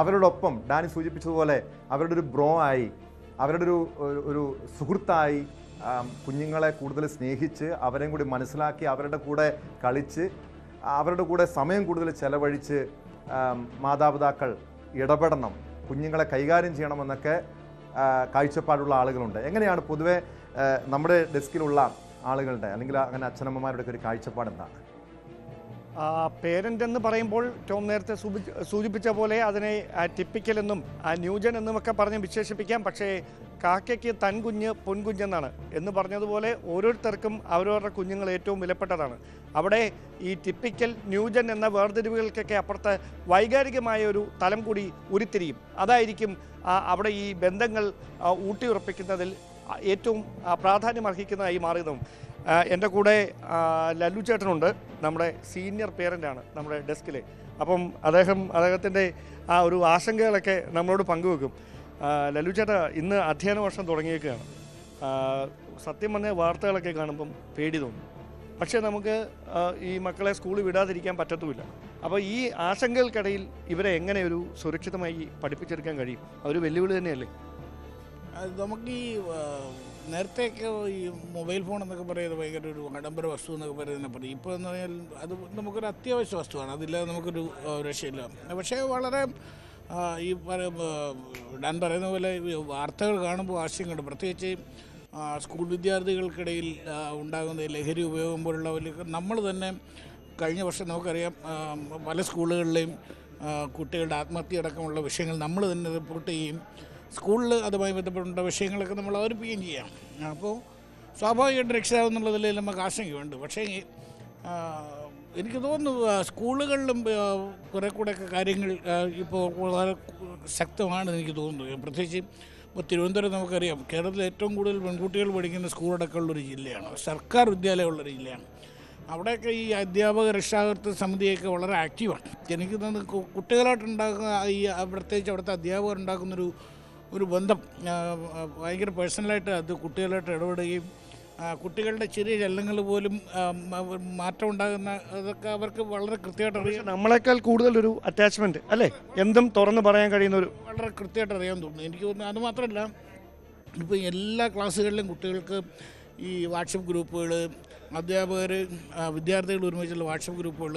S1: അവരോടൊപ്പം ഡാനി സൂചിപ്പിച്ചതുപോലെ അവരുടെ ഒരു ബ്രോ ആയി, അവരുടെ ഒരു സുഹൃത്തായി കുഞ്ഞുങ്ങളെ കൂടുതൽ സ്നേഹിച്ച് അവരെയും കൂടി മനസ്സിലാക്കി അവരുടെ കൂടെ കളിച്ച് അവരുടെ കൂടെ സമയം കൂടുതൽ ചെലവഴിച്ച് മാതാപിതാക്കൾ ഇടപെടണം, കുഞ്ഞുങ്ങളെ കൈകാര്യം ചെയ്യണമെന്നൊക്കെ കാഴ്ചപ്പാടുള്ള ആളുകളുണ്ട്. എങ്ങനെയാണ് പൊതുവെ നമ്മുടെ ഡെസ്കിലുള്ള ആളുകളുടെ അല്ലെങ്കിൽ അങ്ങനെ അച്ഛനമ്മമാരുടെ ഒരു കാഴ്ചപ്പാട് എന്താണ്?
S2: പേരൻ്റ് എന്ന് പറയുമ്പോൾ ടോം നേരത്തെ സൂചിപ്പിച്ച പോലെ അതിനെ ടിപ്പിക്കൽ എന്നും ന്യൂജൻ എന്നുമൊക്കെ പറഞ്ഞ് വിശേഷിപ്പിക്കാം. പക്ഷേ കാക്കയ്ക്ക് തൻ കുഞ്ഞ് പൊൻകുഞ്ഞെന്നാണ് എന്ന് പറഞ്ഞതുപോലെ ഓരോരുത്തർക്കും അവരവരുടെ കുഞ്ഞുങ്ങൾ ഏറ്റവും വിലപ്പെട്ടതാണ്. അവിടെ ഈ ടിപ്പിക്കൽ ന്യൂജൻ എന്ന വേർതിരിവുകൾക്കൊക്കെ അപ്പുറത്ത് വൈകാരികമായ ഒരു തലം കൂടി ഉരുത്തിരിയും. അതായിരിക്കും അവിടെ ഈ ബന്ധങ്ങൾ ഊട്ടിയുറപ്പിക്കുന്നതിൽ ഏറ്റവും പ്രാധാന്യം അർഹിക്കുന്നതായി മാറുന്നതും. എൻ്റെ കൂടെ ലല്ലു ചേട്ടനുണ്ട്, നമ്മുടെ സീനിയർ പേരൻ്റാണ് നമ്മുടെ ഡെസ്കിൽ. അപ്പം അദ്ദേഹത്തിൻ്റെ ആ ഒരു ആശങ്കകളൊക്കെ നമ്മളോട് പങ്കുവെക്കും. ലല്ലു ചേട്ടാ, ഇന്ന് അധ്യയന വർഷം തുടങ്ങിയേക്കുകയാണ്. സത്യം പറഞ്ഞ വാർത്തകളൊക്കെ കാണുമ്പം പേടി തോന്നും. പക്ഷേ നമുക്ക് ഈ മക്കളെ സ്കൂളിൽ വിടാതിരിക്കാൻ പറ്റത്തുമില്ല. അപ്പോൾ ഈ ആശങ്കകൾക്കിടയിൽ ഇവരെ എങ്ങനെ ഒരു സുരക്ഷിതമായി പഠിപ്പിച്ചെടുക്കാൻ കഴിയും? അതൊരു വെല്ലുവിളി തന്നെയല്ലേ?
S4: നമുക്ക് ഈ നേരത്തെയൊക്കെ ഈ മൊബൈൽ ഫോൺ എന്നൊക്കെ പറയുന്നത് ഭയങ്കര ഒരു ആഡംബര വസ്തു എന്നൊക്കെ പറയുന്നതിനെ പറയും. ഇപ്പോൾ എന്ന് പറഞ്ഞാൽ അത് നമുക്കൊരു അത്യാവശ്യ വസ്തുവാണ്, അതില്ലാതെ നമുക്കൊരു രക്ഷയില്ല. പക്ഷേ വളരെ ഈ ഞാൻ പറയുന്ന പോലെ വാർത്തകൾ കാണുമ്പോൾ ആശങ്കയുണ്ട്. പ്രത്യേകിച്ച് സ്കൂൾ വിദ്യാർത്ഥികൾക്കിടയിൽ ഉണ്ടാകുന്ന ലഹരി ഉപയോഗം പോലുള്ള നമ്മൾ തന്നെ കഴിഞ്ഞ വർഷം നമുക്കറിയാം പല സ്കൂളുകളിലെയും കുട്ടികളുടെ ആത്മഹത്യ അടക്കമുള്ള വിഷയങ്ങൾ നമ്മൾ തന്നെ റിപ്പോർട്ട് ചെയ്യും. സ്കൂളിൽ അതുമായി ബന്ധപ്പെട്ട വിഷയങ്ങളൊക്കെ നമ്മൾ അവതരിപ്പിക്കുകയും ചെയ്യാം. അപ്പോൾ സ്വാഭാവികമായിട്ട് രക്ഷിതാവെന്നുള്ളതിൽ നമുക്ക് ആശങ്കയുണ്ട്. പക്ഷേ എനിക്ക് തോന്നുന്നു സ്കൂളുകളിലും കുറേ കൂടെയൊക്കെ കാര്യങ്ങൾ ഇപ്പോൾ വളരെ ശക്തമാണെന്ന് എനിക്ക് തോന്നുന്നു. പ്രത്യേകിച്ച് ഇപ്പോൾ തിരുവനന്തപുരം നമുക്കറിയാം, കേരളത്തിൽ ഏറ്റവും കൂടുതൽ പെൺകുട്ടികൾ പഠിക്കുന്ന സ്കൂളടക്കമുള്ളൊരു ജില്ലയാണ്, സർക്കാർ വിദ്യാലയമുള്ളൊരു ജില്ലയാണ്. അവിടെയൊക്കെ ഈ അധ്യാപക രക്ഷാകർതൃ സമിതിയൊക്കെ വളരെ ആക്റ്റീവാണ്. എനിക്ക് തോന്നുന്നു കുട്ടികളായിട്ടുണ്ടാകുന്ന ഈ പ്രത്യേകിച്ച് അവിടുത്തെ അധ്യാപകരുണ്ടാക്കുന്നൊരു ബന്ധം ഭയങ്കര പേഴ്സണലായിട്ട് അത് കുട്ടികളായിട്ട് ഇടപെടുകയും കുട്ടികളുടെ ചെറിയ ചലനങ്ങൾ പോലും മാറ്റം ഉണ്ടാകുന്ന അതൊക്കെ അവർക്ക് വളരെ കൃത്യമായിട്ട് അറിയാം.
S2: നമ്മളെക്കാൾ കൂടുതലൊരു അറ്റാച്ച്മെൻറ്റ് അല്ലേ, എന്തും തുറന്ന് പറയാൻ കഴിയുന്നൊരു
S4: വളരെ കൃത്യമായിട്ട് അറിയാൻ തോന്നുന്നു. എനിക്ക് തോന്നുന്നു അതുമാത്രമല്ല, ഇപ്പോൾ എല്ലാ ക്ലാസ്സുകളിലും കുട്ടികൾക്ക് ഈ വാട്സപ്പ് ഗ്രൂപ്പുകൾ, അധ്യാപകർ വിദ്യാർത്ഥികൾ ഒരുമിച്ചുള്ള വാട്സപ്പ് ഗ്രൂപ്പുകൾ,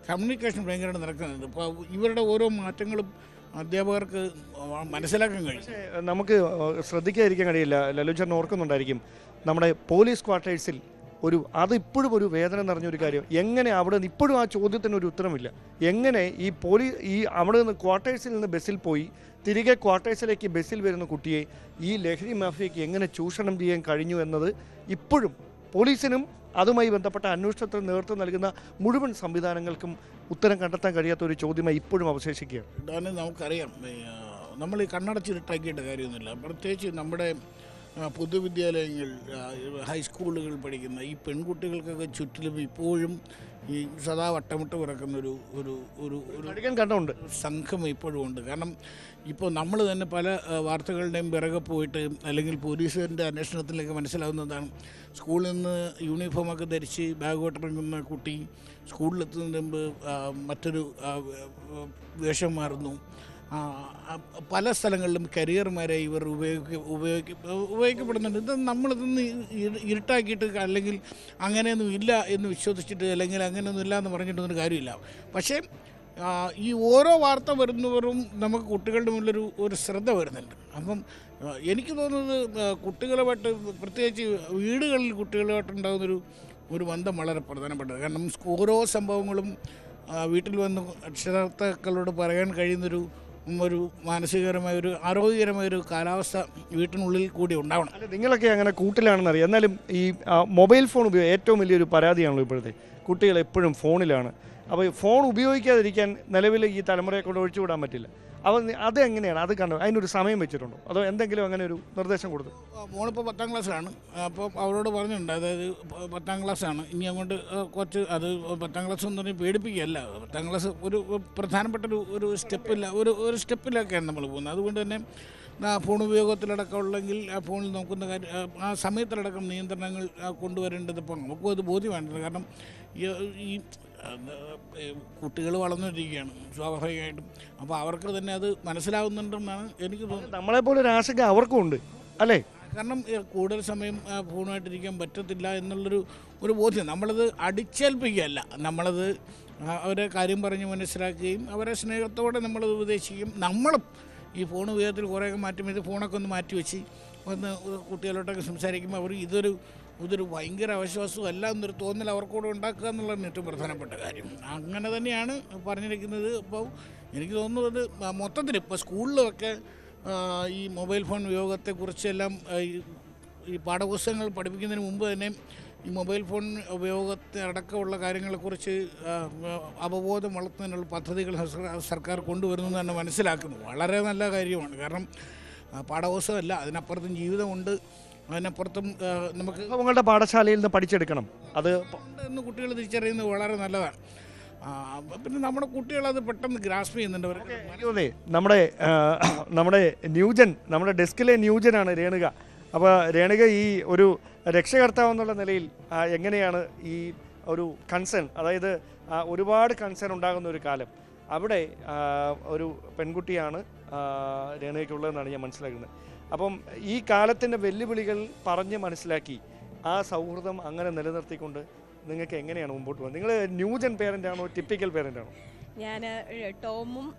S4: കമ്മ്യൂണിക്കേഷൻ ഭയങ്കരമായിട്ട് നടക്കുന്നുണ്ട്. അപ്പോൾ ഇവരുടെ ഓരോ മാറ്റങ്ങളും അധ്യാപകർക്ക് മനസ്സിലാക്കാൻ കഴിയും.
S2: നമുക്ക് ശ്രദ്ധിക്കാതിരിക്കാൻ കഴിയില്ല. ലലുചേട്ടൻ ഓർക്കുന്നുണ്ടായിരിക്കും, നമ്മുടെ പോലീസ് ക്വാർട്ടേഴ്സിൽ അത് ഇപ്പോഴും ഒരു വേദന നിറഞ്ഞൊരു കാര്യം. എങ്ങനെ അവിടെ നിന്ന് ഇപ്പോഴും ആ ചോദ്യത്തിന് ഒരു ഉത്തരമില്ല. എങ്ങനെ ഈ അവിടെ നിന്ന് ക്വാർട്ടേഴ്സിൽ നിന്ന് ബസ്സിൽ പോയി തിരികെ ക്വാർട്ടേഴ്സിലേക്ക് ബസ്സിൽ വരുന്ന കുട്ടിയെ ഈ ലഹരി മാഫിയയ്ക്ക് എങ്ങനെ ചൂഷണം ചെയ്യാൻ കഴിഞ്ഞു എന്നത് ഇപ്പോഴും പോലീസിനും അതുമായി ബന്ധപ്പെട്ട അന്വേഷണത്തിന് നേതൃത്വം നൽകുന്ന മുഴുവൻ സംവിധാനങ്ങൾക്കും ഉത്തരം കണ്ടെത്താൻ കഴിയാത്ത ഒരു ചോദ്യമായി ഇപ്പോഴും അവശേഷിക്കുകയാണ്.
S4: ഇതാണ് നമുക്കറിയാം, നമ്മൾ ഈ കണ്ണടച്ചിട്ടാക്കിയിട്ട് കാര്യമൊന്നുമില്ല. പ്രത്യേകിച്ച് നമ്മുടെ പൊതുവിദ്യാലയങ്ങൾ, ഹൈസ്കൂളുകൾ പഠിക്കുന്ന ഈ പെൺകുട്ടികൾക്കൊക്കെ ചുറ്റിലും ഇപ്പോഴും ഈ സദാ വട്ടമിട്ട് പിറക്കുന്ന ഒരു
S2: കണ്ടുണ്ട്
S4: സംഘം ഇപ്പോഴും ഉണ്ട്. കാരണം ഇപ്പോൾ നമ്മൾ തന്നെ പല വാർത്തകളുടെയും പിറകെ പോയിട്ട് അല്ലെങ്കിൽ പോലീസിൻ്റെ അന്വേഷണത്തിലേക്ക് മനസ്സിലാവുന്നതാണ്, സ്കൂളിൽ നിന്ന് യൂണിഫോമൊക്കെ ധരിച്ച് ബാഗോട്ടിറങ്ങുന്ന കുട്ടി സ്കൂളിലെത്തുന്നതിന് മുമ്പ് മറ്റൊരു വേഷം മാറുന്നു. പല സ്ഥലങ്ങളിലും കരിയർമാരെ ഇവർ ഉപയോഗിക്കപ്പെടുന്നുണ്ട്. ഇത് നമ്മളിതൊന്ന് ഇരുട്ടാക്കിയിട്ട് അല്ലെങ്കിൽ അങ്ങനെയൊന്നും ഇല്ല എന്ന് വിശ്വസിച്ചിട്ട് അല്ലെങ്കിൽ അങ്ങനെയൊന്നും ഇല്ല എന്ന് പറഞ്ഞിട്ടൊന്നും കാര്യമില്ല. പക്ഷേ ഈ ഓരോ വാർത്ത വരുന്നവരും നമുക്ക് കുട്ടികളുടെ മുന്നിലൊരു ശ്രദ്ധ വരുന്നുണ്ട്. അപ്പം എനിക്ക് തോന്നുന്നത് കുട്ടികളുമായിട്ട് പ്രത്യേകിച്ച് വീടുകളിൽ കുട്ടികളുമായിട്ടുണ്ടാകുന്നൊരു ബന്ധം വളരെ പ്രധാനപ്പെട്ടത്. കാരണം ഓരോ സംഭവങ്ങളും വീട്ടിൽ വന്ന് രക്ഷിതാക്കളോട് പറയാൻ കഴിയുന്നൊരു മാനസികപരമായ ആരോഗ്യകരമായൊരു കാലാവസ്ഥ വീട്ടിനുള്ളിൽ കൂടി ഉണ്ടാവണം.
S2: അല്ല, നിങ്ങളൊക്കെ അങ്ങനെ കൂട്ടിലാണെന്ന് അറിയാം. എന്നാലും ഈ മൊബൈൽ ഫോൺ ഏറ്റവും വലിയൊരു പരാതിയാണല്ലോ ഇപ്പോഴത്തെ. കുട്ടികൾ എപ്പോഴും ഫോണിലാണ്. അപ്പോൾ ഫോൺ ഉപയോഗിക്കാതിരിക്കാൻ നിലവിൽ ഈ തലമുറയെ കൊണ്ട് ഒഴിച്ചുവിടാൻ പറ്റില്ല. അപ്പോൾ അതെങ്ങനെയാണ്? അത് കണ്ടോ, അതിനൊരു സമയം വെച്ചിട്ടുണ്ടോ, അതോ എന്തെങ്കിലും അങ്ങനെ ഒരു നിർദ്ദേശം കൊടുത്തു?
S4: മോളിപ്പോൾ 10ാം ക്ലാസ്സിലാണ്. അപ്പോൾ അവരോട് പറഞ്ഞിട്ടുണ്ട്, അതായത് 10ാം ക്ലാസ്സാണ്, ഇനി അങ്ങോട്ട് കുറച്ച് അത് 10ാം ക്ലാസ് എന്ന് പറഞ്ഞാൽ പേടിപ്പിക്കുകയല്ല. 10ാം ക്ലാസ് ഒരു പ്രധാനപ്പെട്ട ഒരു സ്റ്റെപ്പിലൊക്കെയാണ് നമ്മൾ പോകുന്നത്. അതുകൊണ്ട് തന്നെ ഫോൺ ഉപയോഗത്തിലടക്കം ഉള്ളെങ്കിൽ ആ ഫോണിൽ നോക്കുന്ന കാര്യം ആ സമയത്തിലടക്കം നിയന്ത്രണങ്ങൾ കൊണ്ടുവരേണ്ടത് ഇപ്പോൾ നമുക്കും അത് ബോധ്യമായിട്ടുണ്ട്. കാരണം ഈ കുട്ടികൾ വളർന്നുകൊണ്ടിരിക്കുകയാണ് സ്വാഭാവികമായിട്ടും. അപ്പോൾ അവർക്ക് തന്നെ അത് മനസ്സിലാവുന്നുണ്ടെന്നാണ് എനിക്ക് തോന്നുന്നത്.
S2: നമ്മളെപ്പോലെ ഒരു ആശങ്ക അവർക്കും ഉണ്ട് അല്ലേ?
S4: കാരണം കൂടുതൽ സമയം ഫോണായിട്ടിരിക്കാൻ പറ്റത്തില്ല എന്നുള്ളൊരു ബോധ്യം. നമ്മളത് അടിച്ചേൽപ്പിക്കുകയല്ല, നമ്മളത് അവരെ കാര്യം പറഞ്ഞ് മനസ്സിലാക്കുകയും അവരെ സ്നേഹത്തോടെ നമ്മളത് ഉപദേശിക്കുകയും നമ്മളും ഈ ഫോൺ ഉപയോഗത്തിൽ കുറേയൊക്കെ മാറ്റും. ഇത് ഫോണൊക്കെ ഒന്ന് മാറ്റി വെച്ച് കുട്ടികളോട്ടൊക്കെ സംസാരിക്കുമ്പോൾ അവർ ഇതൊരു ഭയങ്കര അവിശ്വാസവും അല്ല എന്നൊരു തോന്നൽ അവർക്കൂടെ ഉണ്ടാക്കുക എന്നുള്ളതാണ് ഏറ്റവും പ്രധാനപ്പെട്ട കാര്യം. അങ്ങനെ തന്നെയാണ് പറഞ്ഞിരിക്കുന്നത്. അപ്പോൾ എനിക്ക് തോന്നുന്നത് മൊത്തത്തിൽ ഇപ്പോൾ സ്കൂളിലൊക്കെ ഈ മൊബൈൽ ഫോൺ ഉപയോഗത്തെക്കുറിച്ചെല്ലാം ഈ പാഠപുസ്തകങ്ങൾ പഠിപ്പിക്കുന്നതിന് മുമ്പ് തന്നെ ഈ മൊബൈൽ ഫോൺ ഉപയോഗത്തെ അടക്കമുള്ള കാര്യങ്ങളെക്കുറിച്ച് അവബോധം വളർത്തുന്നതിനുള്ള പദ്ധതികൾ സർക്കാർ കൊണ്ടുവരുന്നു തന്നെ മനസ്സിലാക്കുന്നു. വളരെ നല്ല കാര്യമാണ്. കാരണം പാഠപുസ്തകമല്ല, അതിനപ്പുറത്തും ജീവിതമുണ്ട്, അതിനപ്പുറത്തും നമുക്ക്
S2: നിങ്ങളുടെ പാഠശാലയിൽ നിന്ന് പഠിച്ചെടുക്കണം. അത്
S4: എന്ന് കുട്ടികൾ തിരിച്ചറിയുന്നത് വളരെ നല്ലതാണ്. പിന്നെ നമ്മുടെ കുട്ടികളത് പെട്ടെന്ന് ഗ്രാസ്പ് ചെയ്യുന്നുണ്ട്.
S2: അവർക്ക് നമ്മുടെ ന്യൂജൻ, നമ്മുടെ ഡെസ്കിലെ ന്യൂജനാണ് രേണുക. അപ്പോൾ രേണുക ഈ ഒരു രക്ഷകർത്താവെന്നുള്ള നിലയിൽ എങ്ങനെയാണ് ഈ ഒരു കൺസേൺ, അതായത് ഒരുപാട് കൺസേൺ ഉണ്ടാകുന്ന ഒരു കാലം, അവിടെ ഒരു പെൺകുട്ടിയാണ് രേണുകയ്ക്കുള്ളതെന്നാണ് ഞാൻ മനസ്സിലാക്കുന്നത്. അപ്പം ഈ കാലത്തിൻ്റെ വെല്ലുവിളികൾ പറഞ്ഞ് മനസ്സിലാക്കി ആ സൗഹൃദം അങ്ങനെ നിലനിർത്തിക്കൊണ്ട് നിങ്ങൾക്ക് എങ്ങനെയാണ് മുമ്പോട്ട് പോകുന്നത്? നിങ്ങൾ ന്യൂജൻ പേരൻ്റാണോ, ടിപ്പിക്കൽ പേരൻ്റാണോ?
S5: ഞാൻ ടോമും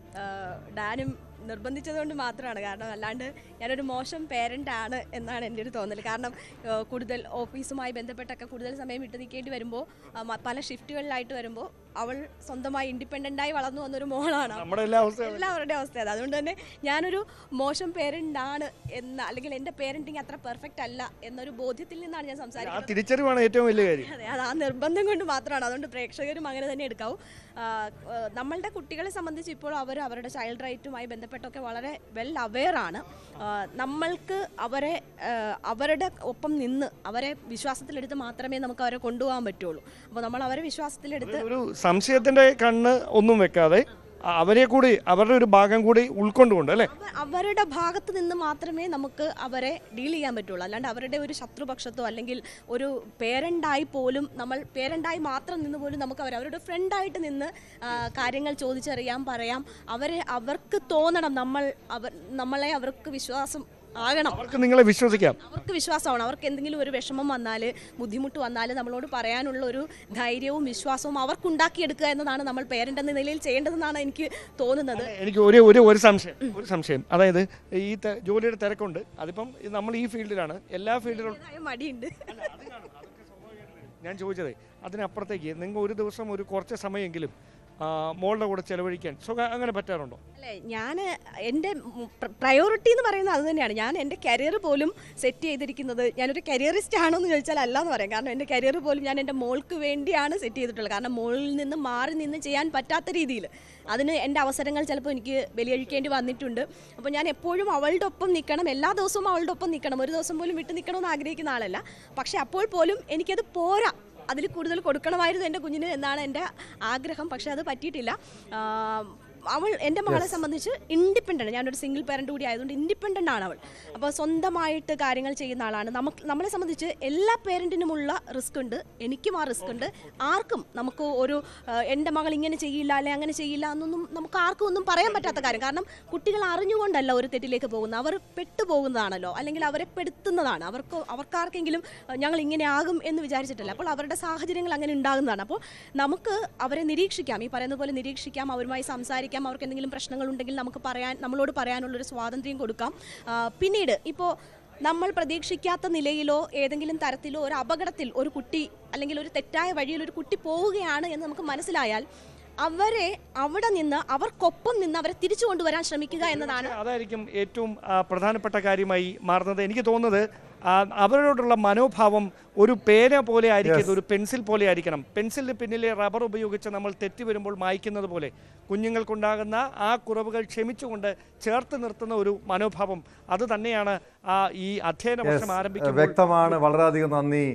S5: ഡാനും നിർബന്ധിച്ചതുകൊണ്ട് മാത്രമാണ്. കാരണം അല്ലാണ്ട് ഞാനൊരു മോശം പേരൻ്റാണ് എന്നാണ് എൻ്റെ ഒരു തോന്നൽ. കാരണം കൂടുതൽ ഓഫീസുമായി ബന്ധപ്പെട്ടൊക്കെ കൂടുതൽ സമയം വിട്ടു നിൽക്കേണ്ടി വരുമ്പോൾ, പല ഷിഫ്റ്റുകളിലായിട്ട് വരുമ്പോൾ അവൾ സ്വന്തമായി ഇൻഡിപെൻഡൻ്റായി വളർന്നു വന്നൊരു മോളാണ്. എല്ലാവരുടെ അവസ്ഥ അത്. അതുകൊണ്ട് തന്നെ ഞാനൊരു മോശം പേരൻ്റാണ് എന്ന, അല്ലെങ്കിൽ എൻ്റെ പേരൻറ്റിങ് അത്ര പെർഫെക്റ്റ് അല്ല എന്നൊരു ബോധ്യത്തിൽ നിന്നാണ് ഞാൻ സംസാരിക്കുന്നത്.
S2: തിരിച്ചറിവാണ് ഏറ്റവും വലിയ കാര്യം.
S5: അതെ, അത് ആ നിർബന്ധം കൊണ്ട് മാത്രമാണ്. അതുകൊണ്ട് പ്രേക്ഷകരും അങ്ങനെ തന്നെ എടുക്കാവൂ. നമ്മളുടെ കുട്ടികളെ സംബന്ധിച്ച് ഇപ്പോൾ അവർ അവരുടെ ചൈൽഡ് റൈറ്റുമായി ബന്ധപ്പെട്ടൊക്കെ വളരെ വെൽ അവെയറാണ്. നമ്മൾക്ക് അവരുടെ ഒപ്പം നിന്ന് അവരെ വിശ്വാസത്തിലെടുത്ത് മാത്രമേ നമുക്ക് അവരെ കൊണ്ടുപോകാൻ പറ്റുള്ളൂ. അപ്പോൾ നമ്മൾ അവരെ വിശ്വാസത്തിലെടുത്ത്
S2: ഒരു സംശയത്തിൻ്റെ കണ്ണ് ഒന്നും വെക്കാതെ അവരെ കൂടി, അവരുടെ ഒരു ഭാഗം കൂടി ഉൾക്കൊണ്ടുകൊണ്ട്, അല്ലേ,
S5: അവരുടെ ഭാഗത്ത് നിന്ന് മാത്രമേ നമുക്ക് അവരെ ഡീൽ ചെയ്യാൻ പറ്റുള്ളൂ. അല്ലാണ്ട് അവരുടെ ഒരു ശത്രുപക്ഷത്തോ അല്ലെങ്കിൽ ഒരു പേരൻ്റായി പോലും, നമ്മൾ പേരൻ്റായി മാത്രം നിന്ന് പോലും നമുക്ക് അവരുടെ ഫ്രണ്ടായിട്ട് നിന്ന് കാര്യങ്ങൾ ചോദിച്ചറിയാം, പറയാം. അവർക്ക് തോന്നണം നമ്മളെ അവർക്ക് വിശ്വാസം ആകണം.
S2: അവർക്ക് നിങ്ങളെ വിശ്വസിക്കാം.
S5: അവർക്ക് വിശ്വാസമാണ്. അവർക്ക് എന്തെങ്കിലും ഒരു വിഷമം വന്നാൽ, ബുദ്ധിമുട്ട് വന്നാൽ നമ്മളോട് പറയാനുള്ള ഒരു ധൈര്യവും വിശ്വാസവും അവർക്കുണ്ടാക്കിയെടുക്കുക എന്നതാണ് നമ്മൾ പേരൻ്റ് എന്ന നിലയിൽ ചെയ്യേണ്ടതെന്നാണ് എനിക്ക് തോന്നുന്നത്.
S2: എനിക്ക് ഒരു സംശയം, അതായത് ഈ ജോലിയുടെ തിരക്കുണ്ട്, അതിപ്പം നമ്മൾ ഈ ഫീൽഡിലാണ്, എല്ലാ ഫീൽഡിലും
S5: മടിയുണ്ട്.
S2: ഞാൻ ചോദിച്ചത് അതിനപ്പുറത്തേക്ക് നിങ്ങൾ ഒരു ദിവസം ഒരു കുറച്ച് സമയമെങ്കിലും മോളുടെ കൂടെ ചെലവഴിക്കാൻ അങ്ങനെ പറ്റാറുണ്ടോ?
S5: അല്ലേ, ഞാൻ എൻ്റെ പ്രയോറിറ്റി എന്ന് പറയുന്നത് അത് തന്നെയാണ്. ഞാൻ എൻ്റെ കരിയർ പോലും സെറ്റ് ചെയ്തിരിക്കുന്നത്, ഞാനൊരു കരിയറിസ്റ്റ് ആണോ എന്ന് ചോദിച്ചാൽ അല്ല എന്ന് പറയാം. കാരണം എൻ്റെ കരിയർ പോലും ഞാൻ എൻ്റെ മോൾക്ക് വേണ്ടിയാണ് സെറ്റ് ചെയ്തിട്ടുള്ളത്. കാരണം മോളിൽ നിന്ന് മാറി നിന്ന് ചെയ്യാൻ പറ്റാത്ത രീതിയിൽ അതിന് എൻ്റെ അവസരങ്ങൾ ചിലപ്പോൾ എനിക്ക് ബലിയഴിക്കേണ്ടി വന്നിട്ടുണ്ട്. അപ്പോൾ ഞാൻ എപ്പോഴും അവളുടെ ഒപ്പം നിൽക്കണം, എല്ലാ ദിവസവും അവളുടെ ഒപ്പം നിൽക്കണം, ഒരു ദിവസം പോലും വിട്ടു നിൽക്കണമെന്ന് ആഗ്രഹിക്കുന്ന ആളല്ല. പക്ഷേ അപ്പോൾ പോലും എനിക്കത് പോരാ, അതിൽ കൂടുതൽ കൊടുക്കണമായിരുന്നു എൻ്റെ കുഞ്ഞിന് എന്നാണ് എൻ്റെ ആഗ്രഹം. പക്ഷേ അത് പറ്റിയിട്ടില്ല. അവൾ എൻ്റെ മകളെ സംബന്ധിച്ച് ഇൻഡിപെൻഡൻ്റ്, ഞാനൊരു സിംഗിൾ പാരൻ്റ് കൂടി ആയതുകൊണ്ട് ഇൻഡിപെൻഡൻ്റ് ആണ് അവൾ. അപ്പോൾ സ്വന്തമായിട്ട് കാര്യങ്ങൾ ചെയ്യുന്ന ആളാണ്. നമ്മളെ സംബന്ധിച്ച് എല്ലാ പേരൻറ്റിനുമുള്ള റിസ്ക് ഉണ്ട്, എനിക്കും ആ റിസ്ക് ഉണ്ട്. ആർക്കും നമുക്ക് ഒരു എൻ്റെ മകൾ ഇങ്ങനെ ചെയ്യില്ല അല്ലെ അങ്ങനെ ചെയ്യില്ല എന്നൊന്നും നമുക്ക് ആർക്കും ഒന്നും പറയാൻ പറ്റാത്ത കാര്യം. കാരണം കുട്ടികൾ അറിഞ്ഞുകൊണ്ടല്ല ഒരു തെറ്റിലേക്ക് പോകുന്നത്, അവർ പെട്ടുപോകുന്നതാണല്ലോ, അല്ലെങ്കിൽ അവരെ പെടുത്തുന്നതാണ്. അവർക്കാർക്കെങ്കിലും ഞങ്ങൾ ഇങ്ങനെ ആകും എന്ന് വിചാരിച്ചിട്ടില്ല. അപ്പോൾ അവരുടെ സാഹചര്യങ്ങൾ അങ്ങനെ ഉണ്ടാകുന്നതാണ്. അപ്പോൾ നമുക്ക് അവരെ നിരീക്ഷിക്കാം, ഈ പറയുന്ന പോലെ നിരീക്ഷിക്കാം, അവരുമായി സംസാരിക്കാം, അവർക്ക് എന്തെങ്കിലും പ്രശ്നങ്ങളുണ്ടെങ്കിൽ നമ്മളോട് പറയാനുള്ളൊരു സ്വാതന്ത്ര്യം കൊടുക്കാം. പിന്നീട് ഇപ്പോൾ നമ്മൾ പ്രതീക്ഷിക്കാത്ത നിലയിലോ ഏതെങ്കിലും തരത്തിലോ ഒരു അപകടത്തിൽ ഒരു കുട്ടി, അല്ലെങ്കിൽ ഒരു തെറ്റായ വഴിയിൽ ഒരു കുട്ടി പോവുകയാണ് എന്ന് നമുക്ക് മനസ്സിലായാൽ അവരെ അവിടെ നിന്ന് അവർക്കൊപ്പം നിന്ന് അവരെ തിരിച്ചു കൊണ്ടുവരാൻ ശ്രമിക്കുക എന്നതാണ്.
S2: അതായിരിക്കും ഏറ്റവും പ്രധാനപ്പെട്ട കാര്യമായി മാറുന്നത്. എനിക്ക് തോന്നുന്നത് അവരോടുള്ള മനോഭാവം ഒരു പേന പോലെ ആയിരിക്കരുത്, ഒരു പെൻസിൽ പോലെ ആയിരിക്കണം. പെൻസിലിന് പിന്നിലെ റബ്ബർ ഉപയോഗിച്ച് നമ്മൾ തെറ്റി വരുമ്പോൾ മായ്ക്കുന്നത് പോലെ കുഞ്ഞുങ്ങൾക്കുണ്ടാകുന്ന ആ കുറവുകൾ ക്ഷമിച്ചുകൊണ്ട് ചേർത്ത് നിർത്തുന്ന ഒരു മനോഭാവം, അത് തന്നെയാണ് ഈ അധ്യയന വർഷം ആരംഭിക്കുന്നത്.
S1: വ്യക്തമാണ്. വളരെയധികം നന്ദി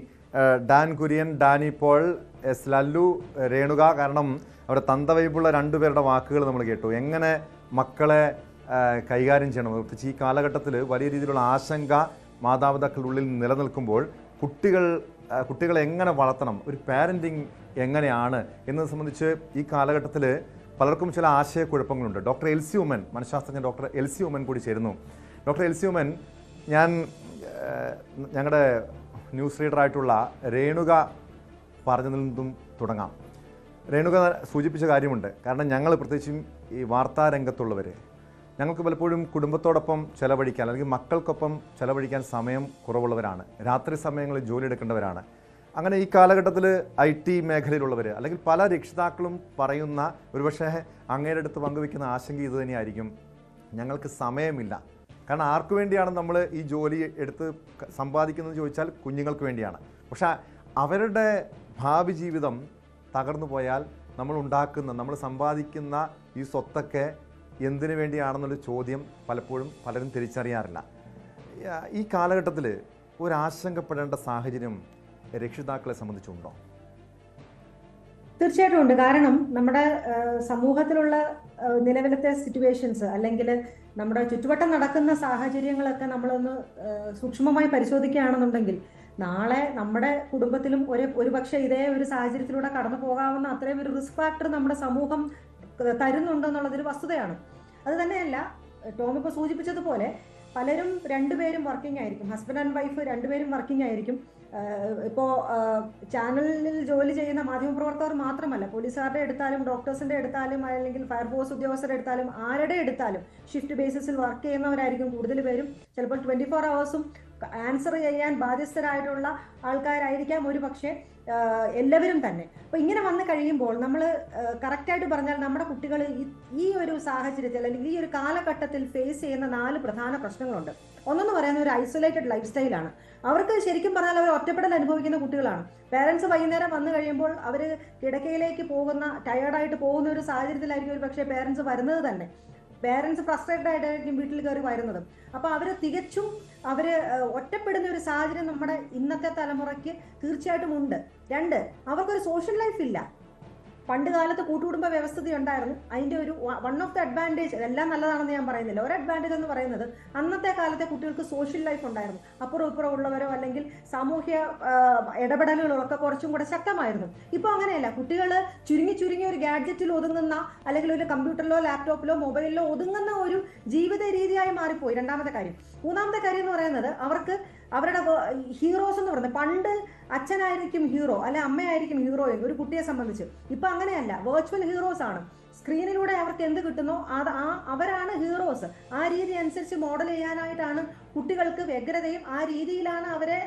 S1: ഡാൻ കുര്യൻ, ഡാനി പോൾ, എസ് ലല്ലു, രേണുക. കാരണം അവിടെ തന്തവൈബുള്ള രണ്ടുപേരുടെ വാക്കുകൾ നമ്മൾ കേട്ടു. എങ്ങനെ മക്കളെ കൈകാര്യം ചെയ്യണം, പ്രത്യേകിച്ച് ഈ കാലഘട്ടത്തിൽ വലിയ രീതിയിലുള്ള ആശങ്ക മാതാപിതാക്കളുടെ ഉള്ളിൽ നിലനിൽക്കുമ്പോൾ കുട്ടികളെ എങ്ങനെ വളർത്തണം, ഒരു പാരൻറ്റിങ് എങ്ങനെയാണ് എന്നത് സംബന്ധിച്ച് ഈ കാലഘട്ടത്തിൽ പലർക്കും ചില ആശയക്കുഴപ്പങ്ങളുണ്ട്. ഡോക്ടർ എൽസി ഉമ്മൻ, മനഃശാസ്ത്രജ്ഞൻ ഡോക്ടർ എൽസി ഉമ്മൻ കൂടി ചേരുന്നു. ഡോക്ടർ എൽസി ഉമ്മൻ, ഞാൻ ഞങ്ങളുടെ ന്യൂസ് റീഡറായിട്ടുള്ള രേണുക പറഞ്ഞതിൽ നിന്നും തുടങ്ങാം. രേണുക സൂചിപ്പിച്ച കാര്യമുണ്ട്. കാരണം ഞങ്ങൾ പ്രത്യേകിച്ചും ഈ വാർത്താ രംഗത്തുള്ളവർ, ഞങ്ങൾക്ക് പലപ്പോഴും കുടുംബത്തോടൊപ്പം ചെലവഴിക്കാൻ അല്ലെങ്കിൽ മക്കൾക്കൊപ്പം ചെലവഴിക്കാൻ സമയം കുറവുള്ളവരാണ്. രാത്രി സമയങ്ങളിൽ ജോലി എടുക്കേണ്ടവരാണ്. അങ്ങനെ ഈ കാലഘട്ടത്തിൽ IT മേഖലയിലുള്ളവർ അല്ലെങ്കിൽ പല രക്ഷിതാക്കളും പറയുന്ന, ഒരുപക്ഷെ അങ്ങയുടെ അടുത്ത് പങ്കുവെക്കുന്ന ആശങ്ക ഇത് തന്നെയായിരിക്കും, ഞങ്ങൾക്ക് സമയമില്ല, കാരണം ആർക്ക് വേണ്ടിയാണ് നമ്മൾ ഈ ജോലി എടുത്ത് സമ്പാദിക്കുന്നത് ചോദിച്ചാൽ കുഞ്ഞുങ്ങൾക്ക് വേണ്ടിയാണ്. പക്ഷേ അവരുടെ ഭാവി ജീവിതം തകർന്നു പോയാൽ നമ്മൾ സമ്പാദിക്കുന്ന ഈ സ്വത്തൊക്കെ എന്തിനു വേണ്ടിയാണെന്നുള്ള ചോദ്യം പലപ്പോഴും പലരും തിരിച്ചറിയാറില്ല. ഈ കാലഘട്ടത്തിൽ ഒരു ആശങ്കപ്പെടേണ്ട സാഹചര്യം രക്ഷിതാക്കളെ സംബന്ധിച്ചുണ്ടോ?
S6: തീർച്ചയായിട്ടും ഉണ്ട്. കാരണം നമ്മുടെ സമൂഹത്തിലുള്ള നിലവിലത്തെ സിറ്റുവേഷൻസ് അല്ലെങ്കിൽ നമ്മുടെ ചുറ്റുവട്ടം നടക്കുന്ന സാഹചര്യങ്ങളൊക്കെ നമ്മളൊന്ന് സൂക്ഷ്മമായി പരിശോധിക്കുകയാണെന്നുണ്ടെങ്കിൽ നാളെ നമ്മുടെ കുടുംബത്തിലും ഒരു പക്ഷേ ഇതേ ഒരു സാഹചര്യത്തിലൂടെ കടന്നു പോകാവുന്ന അത്രയും ഒരു റിസ്ക് ഫാക്ടർ നമ്മുടെ സമൂഹം തരുന്നുണ്ടെന്നുള്ളതൊരു വസ്തുതയാണ്. അത് തന്നെയല്ല, ടോം ഇപ്പോൾ സൂചിപ്പിച്ചതുപോലെ പലരും രണ്ടുപേരും വർക്കിംഗ് ആയിരിക്കും, ഹസ്ബൻഡ് ആൻഡ് വൈഫ് രണ്ടുപേരും വർക്കിംഗ് ആയിരിക്കും. ഇപ്പോൾ ചാനലിൽ ജോലി ചെയ്യുന്ന മാധ്യമപ്രവർത്തകർ മാത്രമല്ല, പോലീസുകാരുടെ എടുത്താലും ഡോക്ടേഴ്സിൻ്റെ എടുത്താലും അല്ലെങ്കിൽ ഫയർഫോഴ്സ് ഉദ്യോഗസ്ഥരുടെ എടുത്താലും ആരുടെ എടുത്താലും ഷിഫ്റ്റ് ബേസിസിൽ വർക്ക് ചെയ്യുന്നവരായിരിക്കും കൂടുതൽ പേരും. ചിലപ്പോൾ 24 hours ആൻസർ ചെയ്യാൻ ബാധ്യസ്ഥരായിട്ടുള്ള ആൾക്കാരായിരിക്കാം ഒരു പക്ഷേ എല്ലാവരും തന്നെ. അപ്പോൾ ഇങ്ങനെ വന്നു കഴിയുമ്പോൾ നമ്മൾ കറക്റ്റായിട്ട് പറഞ്ഞാൽ നമ്മുടെ കുട്ടികൾ ഈ ഒരു സാഹചര്യത്തിൽ അല്ലെങ്കിൽ ഈ ഒരു കാലഘട്ടത്തിൽ ഫേസ് ചെയ്യുന്ന 4 പ്രധാന പ്രശ്നങ്ങളുണ്ട്. ഒന്നെന്ന് പറയുന്ന ഒരു ഐസൊലേറ്റഡ് ലൈഫ് സ്റ്റൈലാണ്. അവർക്ക് ശരിക്കും പറഞ്ഞാൽ അവർ ഒറ്റപ്പെടൽ അനുഭവിക്കുന്ന കുട്ടികളാണ്. പേരൻസ് വൈകുന്നേരം വന്നു കഴിയുമ്പോൾ അവർ കിടക്കയിലേക്ക് പോകുന്ന ടയേർഡായിട്ട് പോകുന്ന ഒരു സാഹചര്യത്തിലായിരിക്കും ഒരു പക്ഷേ പേരൻസ് വരുന്നത് തന്നെ. പേരൻസ് ഫ്രസ്ട്രേറ്റഡ് ആയിട്ടായിരിക്കും വീട്ടിൽ കയറി വരുന്നത്. അപ്പോൾ അവർ തികച്ചും ഒറ്റപ്പെടുന്ന ഒരു സാഹചര്യം നമ്മുടെ ഇന്നത്തെ തലമുറയ്ക്ക് തീർച്ചയായിട്ടും ഉണ്ട്. 2, അവർക്കൊരു സോഷ്യൽ ലൈഫ് ഇല്ല. പണ്ട് കാലത്ത് കൂട്ടുകുടുംബ വ്യവസ്ഥിതി ഉണ്ടായിരുന്നു. അതിൻ്റെ ഒരു വൺ ഓഫ് ദ അഡ്വാൻറ്റേജ്, എല്ലാം നല്ലതാണെന്ന് ഞാൻ പറയുന്നില്ല, ഒരു അഡ്വാൻറ്റേജ് എന്ന് പറയുന്നത് അന്നത്തെ കാലത്തെ കുട്ടികൾക്ക് സോഷ്യൽ ലൈഫ് ഉണ്ടായിരുന്നു. അപ്പുറം ഇപ്പുറം ഉള്ളവരോ അല്ലെങ്കിൽ സാമൂഹ്യ ഇടപെടലുകളൊക്കെ കുറച്ചും കൂടെ ശക്തമായിരുന്നു. ഇപ്പോൾ അങ്ങനെയല്ല. കുട്ടികൾ ചുരുങ്ങി ഒരു ഗാഡ്ജറ്റിൽ ഒതുങ്ങുന്ന അല്ലെങ്കിൽ ഒരു കമ്പ്യൂട്ടറിലോ ലാപ്ടോപ്പിലോ മൊബൈലിലോ ഒതുങ്ങുന്ന ഒരു ജീവിത രീതിയായി മാറിപ്പോയി. 2ാമത്തെ കാര്യം. 3ാമത്തെ കാര്യം എന്ന് പറയുന്നത് അവർക്ക് അവരുടെ ഹീറോസ് എന്ന് പറയുന്നത്, പണ്ട് അച്ഛനായിരിക്കും ഹീറോ അല്ലെ അമ്മയായിരിക്കും ഹീറോയിൻ ഒരു കുട്ടിയെ സംബന്ധിച്ച്. ഇപ്പം അങ്ങനെയല്ല, വെർച്വൽ ഹീറോസ് ആണ്. സ്ക്രീനിലൂടെ അവർക്ക് എന്ത് കിട്ടുന്നോ അവരാണ് ഹീറോസ്. ആ രീതി അനുസരിച്ച് മോഡൽ ചെയ്യാനായിട്ടാണ് കുട്ടികൾക്ക് വ്യഗ്രതയും ആ രീതിയിലാണ് അവരെ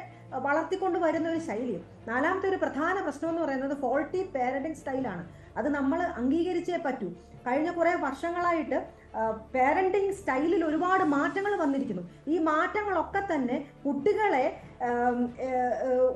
S6: വളർത്തിക്കൊണ്ട് വരുന്ന ഒരു ശൈലിയും. 4ാമത്തെ ഒരു പ്രധാന പ്രശ്നം എന്ന് പറയുന്നത് ഫോൾട്ടി പേരന്റിങ് സ്റ്റൈലാണ്. അത് നമ്മൾ അംഗീകരിച്ചേ പറ്റൂ. കഴിഞ്ഞ കുറേ വർഷങ്ങളായിട്ട് പേരന്റിങ് സ്റ്റൈലിൽ ഒരുപാട് മാറ്റങ്ങൾ വന്നിരിക്കുന്നു. ഈ മാറ്റങ്ങളൊക്കെ തന്നെ കുട്ടികളെ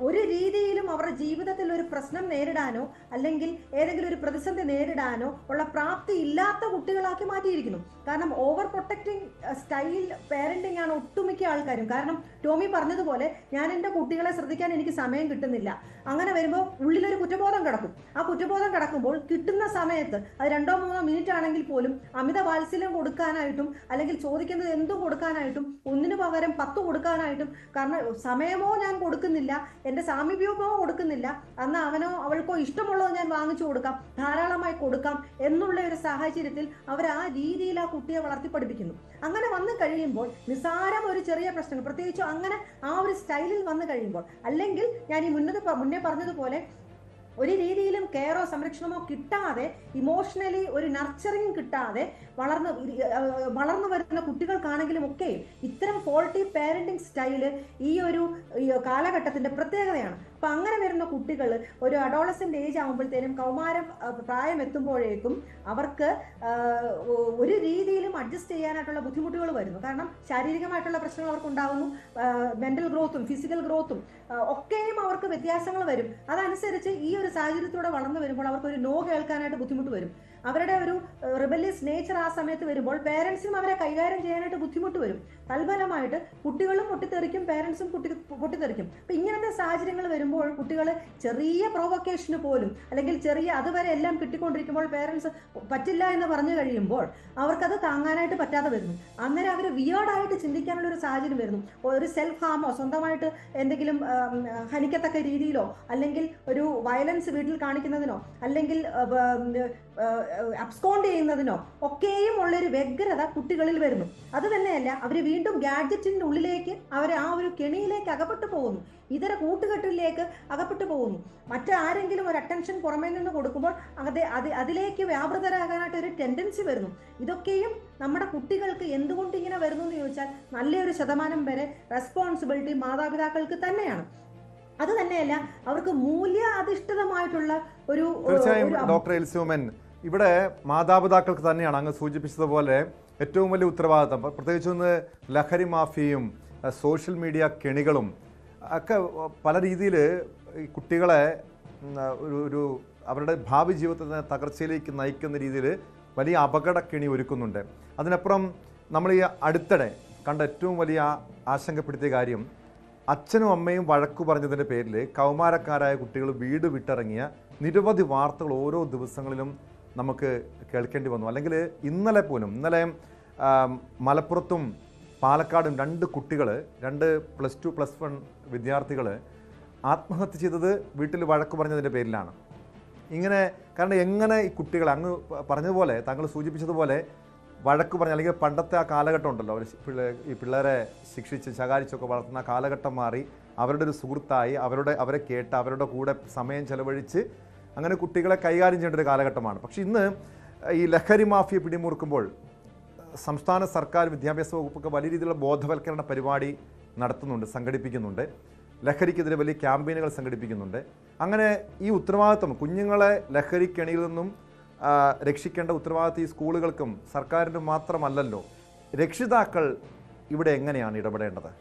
S6: ഒരു രീതിയിലും അവരുടെ ജീവിതത്തിൽ ഒരു പ്രശ്നം നേരിടാനോ അല്ലെങ്കിൽ ഏതെങ്കിലും ഒരു പ്രതിസന്ധി നേരിടാനോ ഉള്ള പ്രാപ്തി ഇല്ലാത്ത കുട്ടികളാക്കി മാറ്റിയിരിക്കുന്നു. കാരണം ഓവർ പ്രൊട്ടക്റ്റിംഗ് സ്റ്റൈൽ പേരന്റിങ് ആണ് ഒട്ടുമിക്ക ആൾക്കാരും. കാരണം ടോമി പറഞ്ഞതുപോലെ ഞാൻ എൻ്റെ കുട്ടികളെ ശ്രദ്ധിക്കാൻ എനിക്ക് സമയം കിട്ടുന്നില്ല. അങ്ങനെ വരുമ്പോൾ ഉള്ളിലൊരു കുറ്റബോധം കിടക്കും. ആ കുറ്റബോധം കിടക്കുമ്പോൾ കിട്ടുന്ന സമയത്ത് അത് 2-3 മിനിറ്റ് ആണെങ്കിൽ പോലും അമിത വാത്സല്യം കൊടുക്കാനായിട്ടും അല്ലെങ്കിൽ ചോദിക്കുന്നത് എന്തും കൊടുക്കാനായിട്ടും ഒന്നിനു പകരം 10 കൊടുക്കാനായിട്ടും, കാരണം സമയമോ ഞാൻ കൊടുക്കുന്നില്ല, എൻ്റെ സാമീപ്യമോ കൊടുക്കുന്നില്ല, അന്ന് അവനോ അവൾക്കോ ഇഷ്ടമുള്ളത് ഞാൻ വാങ്ങിച്ചു കൊടുക്കാം, ധാരാളമായി കൊടുക്കാം എന്നുള്ള ഒരു സാഹചര്യത്തിൽ അവർ ആ രീതിയിൽ ആ കുട്ടിയെ വളർത്തി പഠിപ്പിക്കുന്നു. അങ്ങനെ വന്നു കഴിയുമ്പോൾ നിസ്സാരം ഒരു ചെറിയ പ്രശ്നങ്ങൾ, പ്രത്യേകിച്ചും അങ്ങനെ ആ ഒരു സ്റ്റൈലിൽ വന്നു കഴിയുമ്പോൾ, അല്ലെങ്കിൽ ഞാൻ ഈ മുന്നേ പറഞ്ഞതുപോലെ ഒരു രീതിയിലും കെയറോ സംരക്ഷണമോ കിട്ടാതെ, ഇമോഷണലി ഒരു നർച്ചറിങ് കിട്ടാതെ വളർന്നു വരുന്ന കുട്ടികൾക്കാണെങ്കിലും ഒക്കെ ഇത്തരം ഫോൾട്ടി പേരന്റിങ് സ്റ്റൈല് ഈ ഒരു കാലഘട്ടത്തിന്റെ പ്രത്യേകതയാണ്. അപ്പൊ അങ്ങനെ വരുന്ന കുട്ടികൾ ഒരു അഡോളസെന്റ് ഏജ് ആകുമ്പോഴത്തേനും, കൗമാരം പ്രായം എത്തുമ്പോഴേക്കും അവർക്ക് ഒരു രീതിയിലും അഡ്ജസ്റ്റ് ചെയ്യാനായിട്ടുള്ള ബുദ്ധിമുട്ടുകൾ വരുന്നു. കാരണം ശാരീരികമായിട്ടുള്ള പ്രശ്നങ്ങൾ അവർക്ക് ഉണ്ടാകുന്നു, മെന്റൽ ഗ്രോത്തും ഫിസിക്കൽ ഗ്രോത്തും ഒക്കെയും അവർക്ക് വ്യത്യാസങ്ങൾ വരും. അതനുസരിച്ച് ഈ ഒരു സാഹചര്യത്തിലൂടെ വളർന്നു വരുമ്പോൾ അവർക്ക് ഒരു നോ കേൾക്കാനായിട്ട് ബുദ്ധിമുട്ട് വരും. അവരുടെ ഒരു റിബല്യസ് നേച്ചർ ആ സമയത്ത് വരുമ്പോൾ പേരൻസിനും അവരെ കൈകാര്യം ചെയ്യാനായിട്ട് ബുദ്ധിമുട്ട് വരും. തൽഫലമായിട്ട് കുട്ടികളും പൊട്ടിത്തെറിക്കും, പേരൻസും പൊട്ടിത്തെറിക്കും. അപ്പം ഇങ്ങനത്തെ സാഹചര്യങ്ങൾ വരുമ്പോൾ കുട്ടികൾ ചെറിയ പ്രൊവൊക്കേഷന് പോലും അല്ലെങ്കിൽ ചെറിയ അതുവരെ എല്ലാം കിട്ടിക്കൊണ്ടിരിക്കുമ്പോൾ പേരൻസ് പറ്റില്ല എന്ന് പറഞ്ഞു കഴിയുമ്പോൾ അവർക്കത് താങ്ങാനായിട്ട് പറ്റാതെ വരുന്നു. അന്നേരം അവർ വിയേർഡായിട്ട് ചിന്തിക്കാനുള്ള ഒരു സാഹചര്യം വരുന്നു. ഒരു സെൽഫ് ഹാമോ, സ്വന്തമായിട്ട് എന്തെങ്കിലും ഹനിക്കത്തക്ക രീതിയിലോ അല്ലെങ്കിൽ ഒരു വയലൻസ് വീട്ടിൽ കാണിക്കുന്നതിനോ അല്ലെങ്കിൽ അബ്സ്കോണ്ട് ചെയ്യുന്നതിനോ ഒക്കെയും ഉള്ളൊരു വ്യഗ്രത കുട്ടികളിൽ വരുന്നു. അത് തന്നെയല്ല, അവർ വീണ്ടും ഗാഡ്ജറ്റിൻ്റെ ഉള്ളിലേക്ക് അവർ ആ ഒരു കെണിയിലേക്ക് അകപ്പെട്ടു പോകുന്നു, ഇതര കൂട്ടുകെട്ടിലേക്ക് അകപ്പെട്ടു പോകുന്നു. മറ്റാരെങ്കിലും ഒരു അറ്റൻഷൻ പുറമേ നിന്ന് കൊടുക്കുമ്പോൾ അതിലേക്ക് വ്യാപൃതരാകാനായിട്ട് ഒരു ടെൻഡൻസി വരുന്നു. ഇതൊക്കെയും നമ്മുടെ കുട്ടികൾക്ക് എന്തുകൊണ്ട് ഇങ്ങനെ വരുന്നു എന്ന് ചോദിച്ചാൽ നല്ലൊരു ശതമാനം വരെ റെസ്പോൺസിബിലിറ്റി മാതാപിതാക്കൾക്ക് തന്നെയാണ്. അത് തന്നെയല്ല, അവർക്ക് മൂല്യാധിഷ്ഠിതമായിട്ടുള്ള ഒരു
S1: തീർച്ചയായും ഡോക്ടർ എൽസി ഉമ്മൻ, ഇവിടെ മാതാപിതാക്കൾക്ക് തന്നെയാണ് അങ്ങ് സൂചിപ്പിച്ചതുപോലെ ഏറ്റവും വലിയ ഉത്തരവാദിത്തം. പ്രത്യേകിച്ചൊന്ന് ലഹരി മാഫിയയും സോഷ്യൽ മീഡിയ കെണികളും ഒക്കെ പല രീതിയിൽ ഈ കുട്ടികളെ ഒരു അവരുടെ ഭാവി ജീവിതത്തെ തകർച്ചയിലേക്ക് നയിക്കുന്ന രീതിയിൽ വലിയ അപകടക്കെണി ഒരുക്കുന്നുണ്ട്. അതിനപ്പുറം നമ്മൾ ഈ അടുത്തിടെ കണ്ട ഏറ്റവും വലിയ ആശങ്കപ്പെടുത്തിയ കാര്യം, അച്ഛനും അമ്മയും വഴക്കു പറഞ്ഞതിൻ്റെ പേരിൽ കൗമാരക്കാരായ കുട്ടികൾ വീട് വിട്ടിറങ്ങിയ നിരവധി വാർത്തകൾ ഓരോ ദിവസങ്ങളിലും നമുക്ക് കേൾക്കേണ്ടി വന്നു. അല്ലെങ്കിൽ ഇന്നലെ മലപ്പുറത്തും പാലക്കാടും 2 കുട്ടികൾ, 2 +2 +1 വിദ്യാർത്ഥികൾ ആത്മഹത്യ ചെയ്തത് വീട്ടിൽ വഴക്ക് പറഞ്ഞതിൻ്റെ പേരിലാണ്. ഇങ്ങനെ കാരണം എങ്ങനെ ഈ കുട്ടികൾ അങ്ങ് പറഞ്ഞതുപോലെ താങ്കൾ സൂചിപ്പിച്ചതുപോലെ വഴക്ക് പറഞ്ഞ, അല്ലെങ്കിൽ പണ്ടത്തെ ആ കാലഘട്ടം ഉണ്ടല്ലോ, ഈ പിള്ളേരെ ശിക്ഷിച്ച് ശകാരിച്ചൊക്കെ വളർത്തുന്ന ആ കാലഘട്ടം മാറി അവരുടെ ഒരു സുഹൃത്തായി അവരെ കേട്ട് അവരുടെ കൂടെ സമയം ചെലവഴിച്ച് അങ്ങനെ കുട്ടികളെ കൈകാര്യം ചെയ്യേണ്ട ഒരു കാലഘട്ടമാണ്. പക്ഷെ ഇന്ന് ഈ ലഹരി മാഫിയ പിടിമുറുക്കുമ്പോൾ സംസ്ഥാന സർക്കാർ വിദ്യാഭ്യാസ വകുപ്പൊക്കെ വലിയ രീതിയിലുള്ള ബോധവൽക്കരണ പരിപാടി നടത്തുന്നുണ്ട്, സംഘടിപ്പിക്കുന്നുണ്ട്. ലഹരിക്കെതിരെ വലിയ ക്യാമ്പയിനുകൾ സംഘടിപ്പിക്കുന്നുണ്ട്. അങ്ങനെ ഈ ഉത്തരവാദിത്വം, കുഞ്ഞുങ്ങളെ ലഹരിക്കെണിയിൽ നിന്നും രക്ഷിക്കേണ്ട ഉത്തരവാദിത്വം ഈ സ്കൂളുകൾക്കും സർക്കാരിനും മാത്രമല്ലല്ലോ. രക്ഷിതാക്കൾ ഇവിടെ എങ്ങനെയാണ് ഇടപെടേണ്ടത്?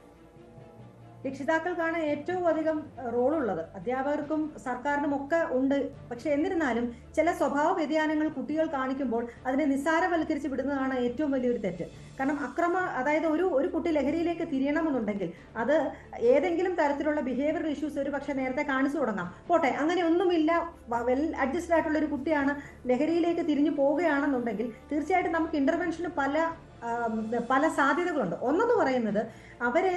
S6: രക്ഷിതാക്കൾക്കാണ് ഏറ്റവും അധികം റോളുള്ളത്. അധ്യാപകർക്കും സർക്കാരിനും ഒക്കെ ഉണ്ട്. പക്ഷെ എന്നിരുന്നാലും ചില സ്വഭാവ വ്യതിയാനങ്ങൾ കുട്ടികൾ കാണിക്കുമ്പോൾ അതിനെ നിസ്സാരവൽക്കരിച്ച് വിടുന്നതാണ് ഏറ്റവും വലിയൊരു തെറ്റ്. കാരണം അതായത് ഒരു കുട്ടി ലഹരിയിലേക്ക് തിരിയണമെന്നുണ്ടെങ്കിൽ അത് ഏതെങ്കിലും തരത്തിലുള്ള ബിഹേവിയറൽ ഇഷ്യൂസ് ഒരു പക്ഷേ നേരത്തെ കാണിച്ചു തുടങ്ങാം. പോട്ടെ, അങ്ങനെ ഒന്നുമില്ല, വെൽ അഡ്ജസ്റ്റഡ് ആയിട്ടുള്ള ഒരു കുട്ടിയാണ് ലഹരിയിലേക്ക് തിരിഞ്ഞു പോവുകയാണെന്നുണ്ടെങ്കിൽ തീർച്ചയായിട്ടും നമുക്ക് ഇന്റർവെൻഷന് പല സാധ്യതകളുണ്ട്. ഒന്നെന്ന് പറയുന്നത് അവരെ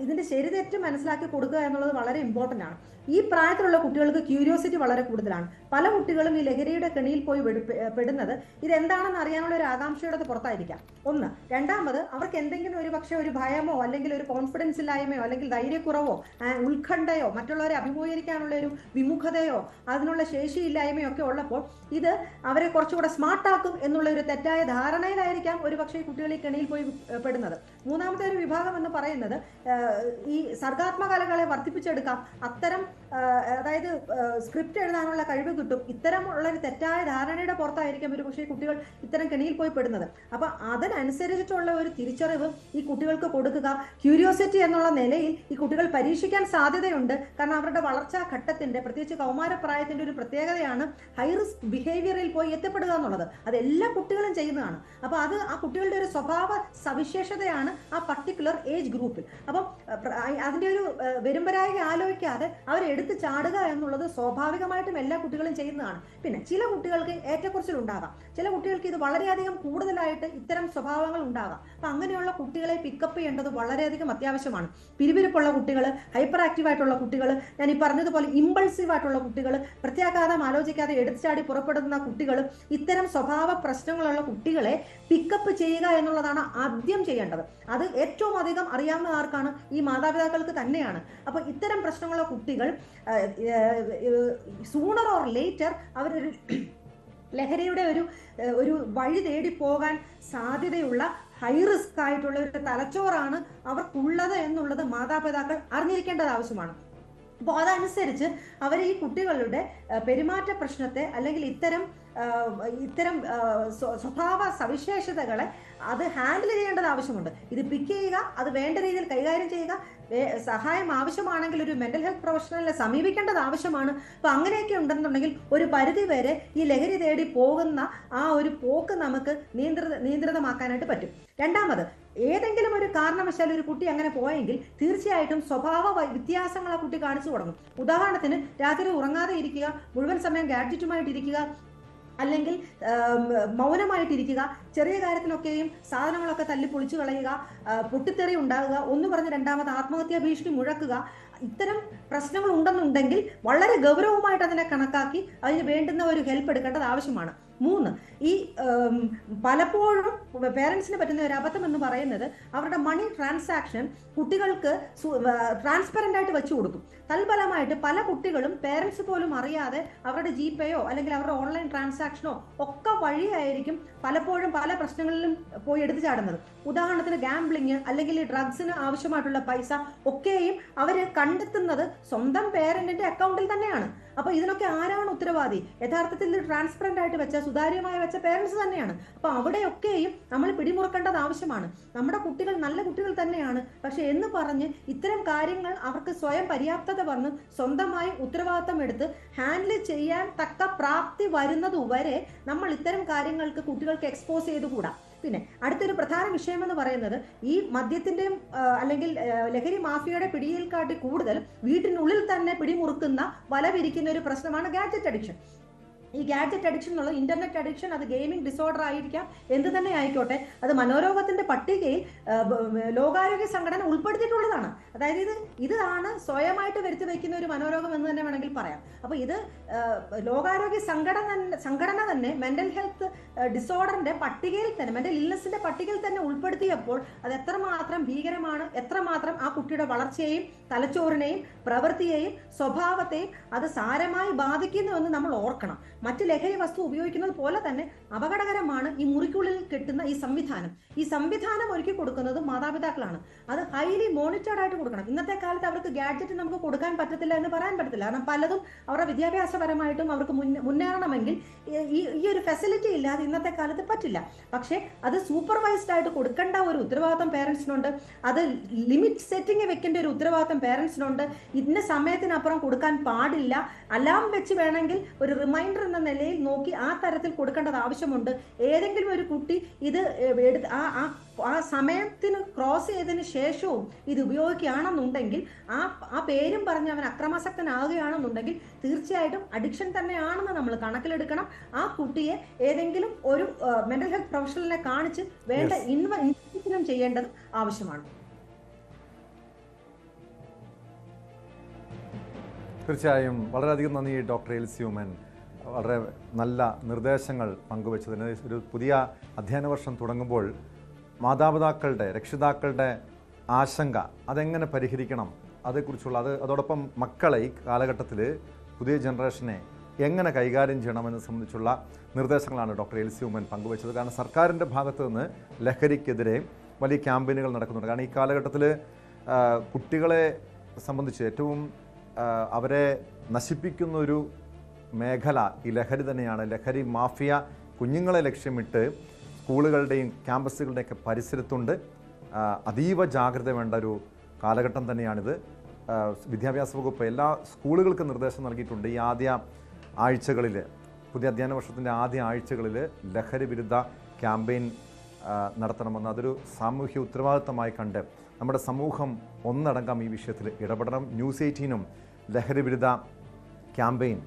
S6: ഇതിന്റെ ശരിതെറ്റ് മനസ്സിലാക്കി കൊടുക്കുക എന്നുള്ളത് വളരെ ഇമ്പോർട്ടൻ്റ് ആണ്. ഈ പ്രായത്തിലുള്ള കുട്ടികൾക്ക് ക്യൂരിയോസിറ്റി വളരെ കൂടുതലാണ്. പല കുട്ടികളും ഈ ലഹരിയുടെ കെണിയിൽ പോയി പെടുന്നത് ഇതെന്താണെന്ന് അറിയാനുള്ള ഒരു ആകാംക്ഷയുടെ പുറത്തായിരിക്കാം. ഒന്ന്. രണ്ടാമത് അവർക്ക് എന്തെങ്കിലും ഒരു ഭയമോ അല്ലെങ്കിൽ ഒരു കോൺഫിഡൻസ് ഇല്ലായ്മയോ അല്ലെങ്കിൽ ധൈര്യക്കുറവോ ഉത്കണ്ഠയോ മറ്റുള്ളവരെ അഭിമുഖീകരിക്കാനുള്ള ഒരു വിമുഖതയോ അതിനുള്ള ശേഷിയില്ലായ്മയോ ഒക്കെ ഉള്ളപ്പോൾ ഇത് അവരെ കുറച്ചുകൂടെ സ്മാർട്ടാക്കും എന്നുള്ള ഒരു തെറ്റായ ധാരണയിലായിരിക്കാം ഒരു പക്ഷേ കുട്ടികൾ ഈ കെണിയിൽ പോയി പെടുന്നത്. മൂന്നാമത്തെ ഒരു വിഭാഗം എന്ന് പറയുന്നത് ഈ സർഗാത്മകലകളെ വർദ്ധിപ്പിച്ചെടുക്കാം, അത്തരം അതായത് സ്ക്രിപ്റ്റ് എഴുതാനുള്ള കഴിവ് കിട്ടും, ഇത്തരമുള്ള ഒരു തെറ്റായ ധാരണയുടെ പുറത്തായിരിക്കും ഒരു പക്ഷേ കുട്ടികൾ ഇത്തരം കെണിയിൽ പോയി പെടുന്നത്. അപ്പൊ അതിനനുസരിച്ചിട്ടുള്ള ഒരു തിരിച്ചറിവ് ഈ കുട്ടികൾക്ക് കൊടുക്കുക. ക്യൂരിയോസിറ്റി എന്നുള്ള നിലയിൽ ഈ കുട്ടികൾ പരീക്ഷിക്കാൻ സാധ്യതയുണ്ട്. കാരണം അവരുടെ വളർച്ചാ ഘട്ടത്തിന്റെ പ്രത്യേകിച്ച് കൗമാരപ്രായത്തിന്റെ ഒരു പ്രത്യേകതയാണ് ഹൈ റിസ്ക് ബിഹേവിയറിൽ പോയി എത്തപ്പെടുക എന്നുള്ളത്. അത് എല്ലാ കുട്ടികളും ചെയ്യുന്നതാണ്. അപ്പൊ അത് ആ കുട്ടികളുടെ ഒരു സ്വഭാവ സവിശേഷതയാണ് ആ പർട്ടിക്കുലർ ഏജ് ഗ്രൂപ്പിൽ. അപ്പം അതിന്റെ ഒരു വരുമ്പരായി ആലോചിക്കാതെ അവരെടുത്ത് ചാടുക എന്നുള്ളത് സ്വാഭാവികമായിട്ടും എല്ലാ കുട്ടികളും ചെയ്യുന്നതാണ്. പിന്നെ ചില കുട്ടികൾക്ക് ഏറ്റക്കുറച്ചിലുണ്ടാകാം, ചില കുട്ടികൾക്ക് ഇത് വളരെയധികം കൂടുതലായിട്ട് ഇത്തരം സ്വഭാവങ്ങൾ ഉണ്ടാകാം. അപ്പൊ അങ്ങനെയുള്ള കുട്ടികളെ പിക്കപ്പ് ചെയ്യേണ്ടത് വളരെയധികം അത്യാവശ്യമാണ്. പിരിപിരിപ്പുള്ള കുട്ടികൾ, ഹൈപ്പർ ആക്റ്റീവ് ആയിട്ടുള്ള കുട്ടികൾ, ഞാൻ ഈ പറഞ്ഞതുപോലെ ഇമ്പൾസീവ് ആയിട്ടുള്ള കുട്ടികൾ, പ്രത്യാഘാതം ആലോചിക്കാതെ എടുത്തുചാടി പുറപ്പെടുന്ന കുട്ടികൾ, ഇത്തരം സ്വഭാവ പ്രശ്നങ്ങളുള്ള കുട്ടികളെ പിക്കപ്പ് ചെയ്യുക എന്നുള്ളതാണ് ആദ്യം ചെയ്യേണ്ടത്. അത് ഏറ്റവും അധികം അറിയാവുന്ന ആർക്കാണ്? ഈ മാതാപിതാക്കൾക്ക് തന്നെയാണ്. അപ്പൊ ഇത്തരം പ്രശ്നങ്ങളുള്ള കുട്ടികൾ സൂണർ ഓർ ലേറ്റർ അവരൊരു ലഹരിയുടെ ഒരു വഴി തേടി പോകാൻ സാധ്യതയുള്ള ഹൈ റിസ്ക് ആയിട്ടുള്ള ഒരു തലച്ചോറാണ് അവർക്കുള്ളത് എന്നുള്ളത് മാതാപിതാക്കൾ അറിഞ്ഞിരിക്കേണ്ടത് ആവശ്യമാണ്. അപ്പോൾ അതനുസരിച്ച് അവർ ഈ കുട്ടികളുടെ പെരുമാറ്റ പ്രശ്നത്തെ അല്ലെങ്കിൽ ഇത്തരം സ്വഭാവ സവിശേഷതകളെ അത് ഹാൻഡിൽ ചെയ്യേണ്ടത് ആവശ്യമുണ്ട്. ഇത് പിക്ക് ചെയ്യുക, അത് വേണ്ട രീതിയിൽ കൈകാര്യം ചെയ്യുക, സഹായം ആവശ്യമാണെങ്കിൽ ഒരു മെന്റൽ ഹെൽത്ത് പ്രൊഫഷണലിനെ സമീപിക്കേണ്ടത് ആവശ്യമാണ്. അപ്പൊ അങ്ങനെയൊക്കെ ഉണ്ടെന്നുണ്ടെങ്കിൽ ഒരു പരിധി വരെ ഈ ലഹരി തേടി പോകുന്ന ആ ഒരു പോക്ക് നമുക്ക് നിയന്ത്രിതമാക്കാനായിട്ട് പറ്റും. രണ്ടാമത്, ഏതെങ്കിലും ഒരു കാരണവശാൽ ഒരു കുട്ടി അങ്ങനെ പോയെങ്കിൽ തീർച്ചയായിട്ടും സ്വഭാവ വ്യത്യാസങ്ങൾ ആ കുട്ടി കാണിച്ചു തുടങ്ങും. ഉദാഹരണത്തിന് രാത്രി ഉറങ്ങാതെ ഇരിക്കുക, മുഴുവൻ സമയം ഗാഡ്ജറ്റുമായിട്ടിരിക്കുക, അല്ലെങ്കിൽ മൗനമായിട്ടിരിക്കുക, ചെറിയ കാര്യത്തിലൊക്കെയും സാധനങ്ങളൊക്കെ തല്ലി പൊളിച്ചു കളയുക, പൊട്ടിത്തെറി ഉണ്ടാകുക, ഒന്ന് പറഞ്ഞ് രണ്ടാമത് ആത്മഹത്യാ ഭീഷണി മുഴക്കുക, ഇത്തരം പ്രശ്നങ്ങൾ ഉണ്ടെന്നുണ്ടെങ്കിൽ വളരെ ഗൗരവമായിട്ട് അതിനെ കണക്കാക്കി അതിന് വേണ്ടുന്ന ഒരു ഹെൽപ്പ് എടുക്കേണ്ടത് ആവശ്യമാണ്. 3, ഈ പലപ്പോഴും പേരൻസിന് പറ്റുന്ന ഒരു അബദ്ധം എന്ന് പറയുന്നത് അവരുടെ മണി ട്രാൻസാക്ഷൻ കുട്ടികൾക്ക് ട്രാൻസ്പെറൻ്റ് ആയിട്ട് വെച്ചു കൊടുക്കും. തൽഫലമായിട്ട് പല കുട്ടികളും പേരൻസ് പോലും അറിയാതെ അവരുടെ ജിപേയോ അല്ലെങ്കിൽ അവരുടെ ഓൺലൈൻ ട്രാൻസാക്ഷനോ ഒക്കെ വഴിയായിരിക്കും പലപ്പോഴും പല പ്രശ്നങ്ങളിലും പോയി എടുത്തു ചാടുന്നത്. ഉദാഹരണത്തിന് ഗാംബ്ലിങ് അല്ലെങ്കിൽ ഡ്രഗ്സിന് ആവശ്യമായിട്ടുള്ള പൈസ ഒക്കെയും അവർ കണ്ടെത്തുന്നത് സ്വന്തം പേരന്റിന്റെ അക്കൗണ്ടിൽ തന്നെയാണ്. അപ്പോൾ ഇതിനൊക്കെ ആരാണ് ഉത്തരവാദി? യഥാർത്ഥത്തിൽ ഇത് ട്രാൻസ്പെറന്റ് ആയിട്ട് വെച്ച, സുതാര്യമായി വെച്ച പേരൻസ് തന്നെയാണ്. അപ്പോൾ അവിടെയൊക്കെയും നമ്മൾ പിടിമുറുക്കേണ്ടത് ആവശ്യമാണ്. നമ്മുടെ കുട്ടികൾ നല്ല കുട്ടികൾ തന്നെയാണ്, പക്ഷെ എന്ന് പറഞ്ഞ് ഇത്തരം കാര്യങ്ങൾ അവർക്ക് സ്വയം പര്യാപ്തത വന്ന് സ്വന്തമായി ഉത്തരവാദിത്തം എടുത്ത് ഹാൻഡിൽ ചെയ്യാൻ തക്ക പ്രാപ്തി വരുന്നത് വരെ നമ്മൾ ഇത്തരം കാര്യങ്ങൾക്ക് കുട്ടികൾക്ക് എക്സ്പോസ് ചെയ്തുകൂടാ. പിന്നെ അടുത്തൊരു പ്രധാന വിഷയം എന്ന് പറയുന്നത് ഈ മദ്യത്തിന്റെയും അല്ലെങ്കിൽ ലഹരി മാഫിയയുടെ പിടിയിൽ കാട്ടി കൂടുതൽ വീട്ടിനുള്ളിൽ തന്നെ പിടിമുറുക്കുന്ന വല വിരിക്കുന്ന ഒരു പ്രശ്നമാണ് ഗാഡ്ജറ്റ് അഡിക്ഷൻ. ഈ ഗാഡ്ജറ്റ് അഡിക്ഷൻ എന്നുള്ളത് ഇന്റർനെറ്റ് അഡിക്ഷൻ, അത് ഗെയിമിംഗ് ഡിസോർഡർ ആയിരിക്കാം, എന്ത് തന്നെ ആയിക്കോട്ടെ, അത് മനോരോഗത്തിന്റെ പട്ടികയിൽ ലോകാരോഗ്യ സംഘടന ഉൾപ്പെടുത്തിയിട്ടുള്ളതാണ്. അതായത് ഇതാണ് സ്വയമായിട്ട് വരുത്തി വയ്ക്കുന്ന ഒരു മനോരോഗം എന്ന് തന്നെ വേണമെങ്കിൽ പറയാം. അപ്പോൾ ഇത് ലോകാരോഗ്യ സംഘടന തന്നെ മെന്റൽ ഹെൽത്ത് ഡിസോർഡറിന്റെ പട്ടികയിൽ തന്നെ, മെന്റൽ ഇൽനെസിന്റെ പട്ടികയിൽ തന്നെ ഉൾപ്പെടുത്തിയപ്പോൾ അത് എത്രമാത്രം ഭീകരമാണ്, എത്രമാത്രം ആ കുട്ടിയുടെ വളർച്ചയെയും തലച്ചോറിനെയും പ്രവൃത്തിയെയും സ്വഭാവത്തെയും അത് സാരമായി ബാധിക്കുന്നുവെന്ന് നമ്മൾ ഓർക്കണം. മറ്റ് ലഹരി വസ്തു ഉപയോഗിക്കുന്നത് പോലെ തന്നെ അപകടകരമാണ് ഈ മുറിക്കുള്ളിൽ കെട്ടുന്ന ഈ സംവിധാനം ഒരുക്കി കൊടുക്കുന്നത് മാതാപിതാക്കളാണ്. അത് ഹൈലി മോണിറ്റേർഡ് ആയിട്ട് കൊടുക്കണം. ഇന്നത്തെ കാലത്ത് അവർക്ക് ഗാഡ്ജറ്റ് നമുക്ക് കൊടുക്കാൻ പറ്റത്തില്ല എന്ന് പറയാൻ പറ്റത്തില്ല. കാരണം പലതും അവരുടെ വിദ്യാഭ്യാസപരമായിട്ടും അവർക്ക് മുന്നേറണമെങ്കിൽ ഈ ഒരു ഫെസിലിറ്റി ഇല്ലാതെ ഇന്നത്തെ കാലത്ത് പറ്റില്ല. പക്ഷേ അത് സൂപ്പർവൈസ്ഡ് ആയിട്ട് കൊടുക്കേണ്ട ഒരു ഉത്തരവാദിത്തം പേരൻസിനുണ്ട്. അത് ലിമിറ്റ് സെറ്റിംഗ് വെക്കേണ്ട ഒരു ഉത്തരവാദിത്തം പേരൻസിനുണ്ട്. ഇന്ന സമയത്തിനപ്പുറം കൊടുക്കാൻ പാടില്ല. അലാം വെച്ച് വേണമെങ്കിൽ ഒരു റിമൈൻഡർ എന്ന നിലയിൽ നോക്കി ആ തരത്തിൽ കൊടുക്കേണ്ടത് ആവശ്യമുണ്ട്. ഏതെങ്കിലും ഒരു കുട്ടി ഇത് ആ സമയത്തിന് ക്രോസ് ചെയ്തതിന് ശേഷവും ഇത് ഉപയോഗിക്കുകയാണെന്നുണ്ടെങ്കിൽ, ആ പേരും പറഞ്ഞ് അവൻ അക്രമാസക്തനാകുകയാണെന്നുണ്ടെങ്കിൽ തീർച്ചയായിട്ടും അഡിക്ഷൻ തന്നെയാണെന്ന് നമ്മൾ കണക്കിലെടുക്കണം. ആ കുട്ടിയെ ഏതെങ്കിലും ഒരു മെന്റൽ ഹെൽത്ത് പ്രൊഫഷണലിനെ കാണിച്ച് വേണ്ട ഇൻവെസ്റ്റിഗേഷൻ ചെയ്യേണ്ടത് ആവശ്യമാണ്.
S1: തീർച്ചയായും വളരെയധികം നന്ദി ഡോക്ടർ എൽസി ഉമ്മൻ. വളരെ നല്ല നിർദ്ദേശങ്ങൾ പങ്കുവച്ചതിന്. ഒരു പുതിയ അധ്യയന വർഷം തുടങ്ങുമ്പോൾ മാതാപിതാക്കളുടെ, രക്ഷിതാക്കളുടെ ആശങ്ക അതെങ്ങനെ പരിഹരിക്കണം, അതേക്കുറിച്ചുള്ള അതോടൊപ്പം മക്കളെ ഈ കാലഘട്ടത്തിൽ പുതിയ ജനറേഷനെ എങ്ങനെ കൈകാര്യം ചെയ്യണമെന്ന് സംബന്ധിച്ചുള്ള നിർദ്ദേശങ്ങളാണ് ഡോക്ടർ എൽസി ഉമ്മൻ പങ്കുവച്ചത്. കാരണം സർക്കാരിൻ്റെ ഭാഗത്ത് നിന്ന് ലഹരിക്കെതിരെ വലിയ ക്യാമ്പയിനുകൾ നടക്കുന്നുണ്ട്. കാരണം ഈ കാലഘട്ടത്തിൽ കുട്ടികളെ സംബന്ധിച്ച് ഏറ്റവും അവരെ നശിപ്പിക്കുന്നൊരു മേഖല ഈ ലഹരി തന്നെയാണ്. ലഹരി മാഫിയ കുഞ്ഞുങ്ങളെ ലക്ഷ്യമിട്ട് സ്കൂളുകളുടെയും ക്യാമ്പസുകളുടെയൊക്കെ പരിസരത്തുണ്ട്. അതീവ ജാഗ്രത വേണ്ട ഒരു കാലഘട്ടം തന്നെയാണിത്. വിദ്യാഭ്യാസ വകുപ്പ് എല്ലാ സ്കൂളുകൾക്കും നിർദ്ദേശം നൽകിയിട്ടുണ്ട്. ഈ ആദ്യ ആഴ്ചകളിൽ, പുതിയ അധ്യയന വർഷത്തിൻ്റെ ആദ്യ ആഴ്ചകളിൽ ലഹരി വിരുദ്ധ ക്യാമ്പയിൻ നടത്തണമെന്ന്, അതൊരു സാമൂഹ്യ ഉത്തരവാദിത്തമായി കണ്ട് നമ്മുടെ സമൂഹം ഒന്നടങ്കം ഈ വിഷയത്തിൽ ഇടപെടണം. ന്യൂസ് 18 ലഹരി വിരുദ്ധ ക്യാമ്പയിൻ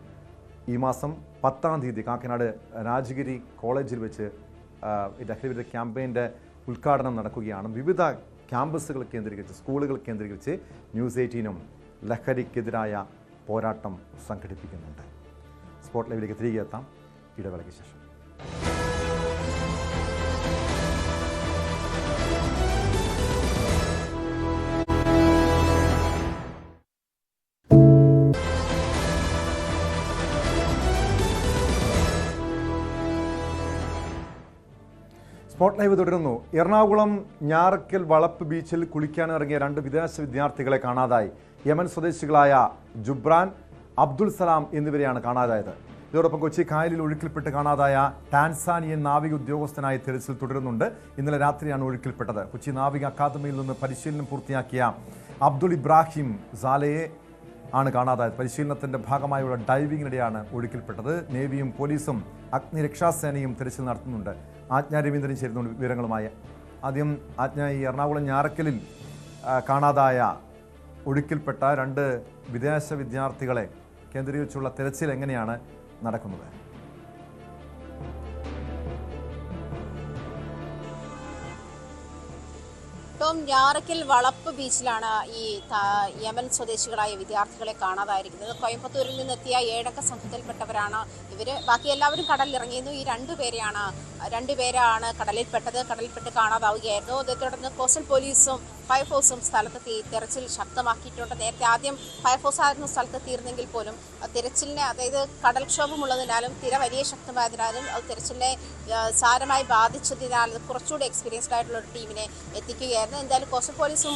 S1: ഈ മാസം 10-ാം തീയതി കാക്കനാട് രാജഗിരി കോളേജിൽ വെച്ച് ലഹരി വിരുദ്ധ ക്യാമ്പയിൻ്റെ ഉദ്ഘാടനം നടക്കുകയാണ്. വിവിധ ക്യാമ്പസുകൾ കേന്ദ്രീകരിച്ച്, സ്കൂളുകൾ കേന്ദ്രീകരിച്ച് ന്യൂസ് 18 ലഹരിക്കെതിരായ പോരാട്ടം സംഘടിപ്പിക്കുന്നുണ്ട്. സ്പോട്ട് ലൈവിലേക്ക് തിരികെ എത്താം ഇടവേളയ്ക്ക് ശേഷം. സ്പോട്ട് ലൈവ് തുടരുന്നു. എറണാകുളം ഞാറക്കൽ വളപ്പ് ബീച്ചിൽ കുളിക്കാനിറങ്ങിയ 2 വിദേശ വിദ്യാർത്ഥികളെ കാണാതായി. യമൻ സ്വദേശികളായ ജുബ്രാൻ, അബ്ദുൽ സലാം എന്നിവരെയാണ് കാണാതായത്. ഇതോടൊപ്പം കൊച്ചി കായലിൽ ഒഴുക്കിൽപ്പെട്ട് കാണാതായ ടാൻസാനിയൻ നാവിക ഉദ്യോഗസ്ഥനായി തെരച്ചിൽ തുടരുന്നുണ്ട്. ഇന്നലെ രാത്രിയാണ് ഒഴുക്കിൽപ്പെട്ടത്. കൊച്ചി നാവിക അക്കാദമിയിൽ നിന്ന് പരിശീലനം പൂർത്തിയാക്കിയ അബ്ദുൾ ഇബ്രാഹിം സാലയെ ആണ് കാണാതായത്. പരിശീലനത്തിന്റെ ഭാഗമായുള്ള ഡൈവിങ്ങിനിടെയാണ് ഒഴുക്കിൽപ്പെട്ടത്. നേവിയും പോലീസും അഗ്നിരക്ഷാസേനയും തെരച്ചിൽ നടത്തുന്നുണ്ട്. ആജ്ഞ രവീന്ദ്രൻ ചേരുന്നുണ്ട് വിവരങ്ങളുമായി. ആദ്യം ആജ്ഞ, ഈ എറണാകുളം ഞാറക്കലിൽ കാണാതായ ഒഴുക്കിൽപ്പെട്ട 2 വിദേശ വിദ്യാർത്ഥികളെ കേന്ദ്രീകരിച്ചുള്ള തെരച്ചിൽ എങ്ങനെയാണ് നടക്കുന്നത്?
S7: ടോം, ഞാറക്കൽ വളപ്പ് ബീച്ചിലാണ് ഈ യമൻ സ്വദേശികളായ വിദ്യാർത്ഥികളെ കാണാതായിരിക്കുന്നത്. കോയമ്പത്തൂരിൽ നിന്നെത്തിയ 7 അംഗ സംഘത്തിൽപ്പെട്ടവരാണ് ഇവർ. ബാക്കി എല്ലാവരും കടലിലിറങ്ങിയിരുന്നു. ഈ 2 പേരെയാണ് രണ്ടുപേരാണ് കടലിൽപ്പെട്ട് കാണാതാവുകയായിരുന്നു. അതേ തുടർന്ന് കോസ്റ്റൽ പോലീസും ഫയർഫോഴ്സും സ്ഥലത്തെത്തി തെരച്ചിൽ ശക്തമാക്കിയിട്ടുണ്ട്. നേരത്തെ ആദ്യം ഫയർഫോഴ്സ് ആയിരുന്നു സ്ഥലത്തെത്തിയിരുന്നെങ്കിൽ പോലും തിരച്ചിലിനെ, അതായത് കടൽക്ഷോഭമുള്ളതിനാലും തിര വലിയ ശക്തമായതിനാലും അത് തിരച്ചിലിനെ സാരമായി ബാധിച്ചതിനാൽ കുറച്ചുകൂടി എക്സ്പീരിയൻസ്ഡ് ആയിട്ടുള്ള ഒരു ടീമിനെ എത്തിക്കുകയായിരുന്നു. എന്തായാലും കോസ്റ്റൽ പോലീസും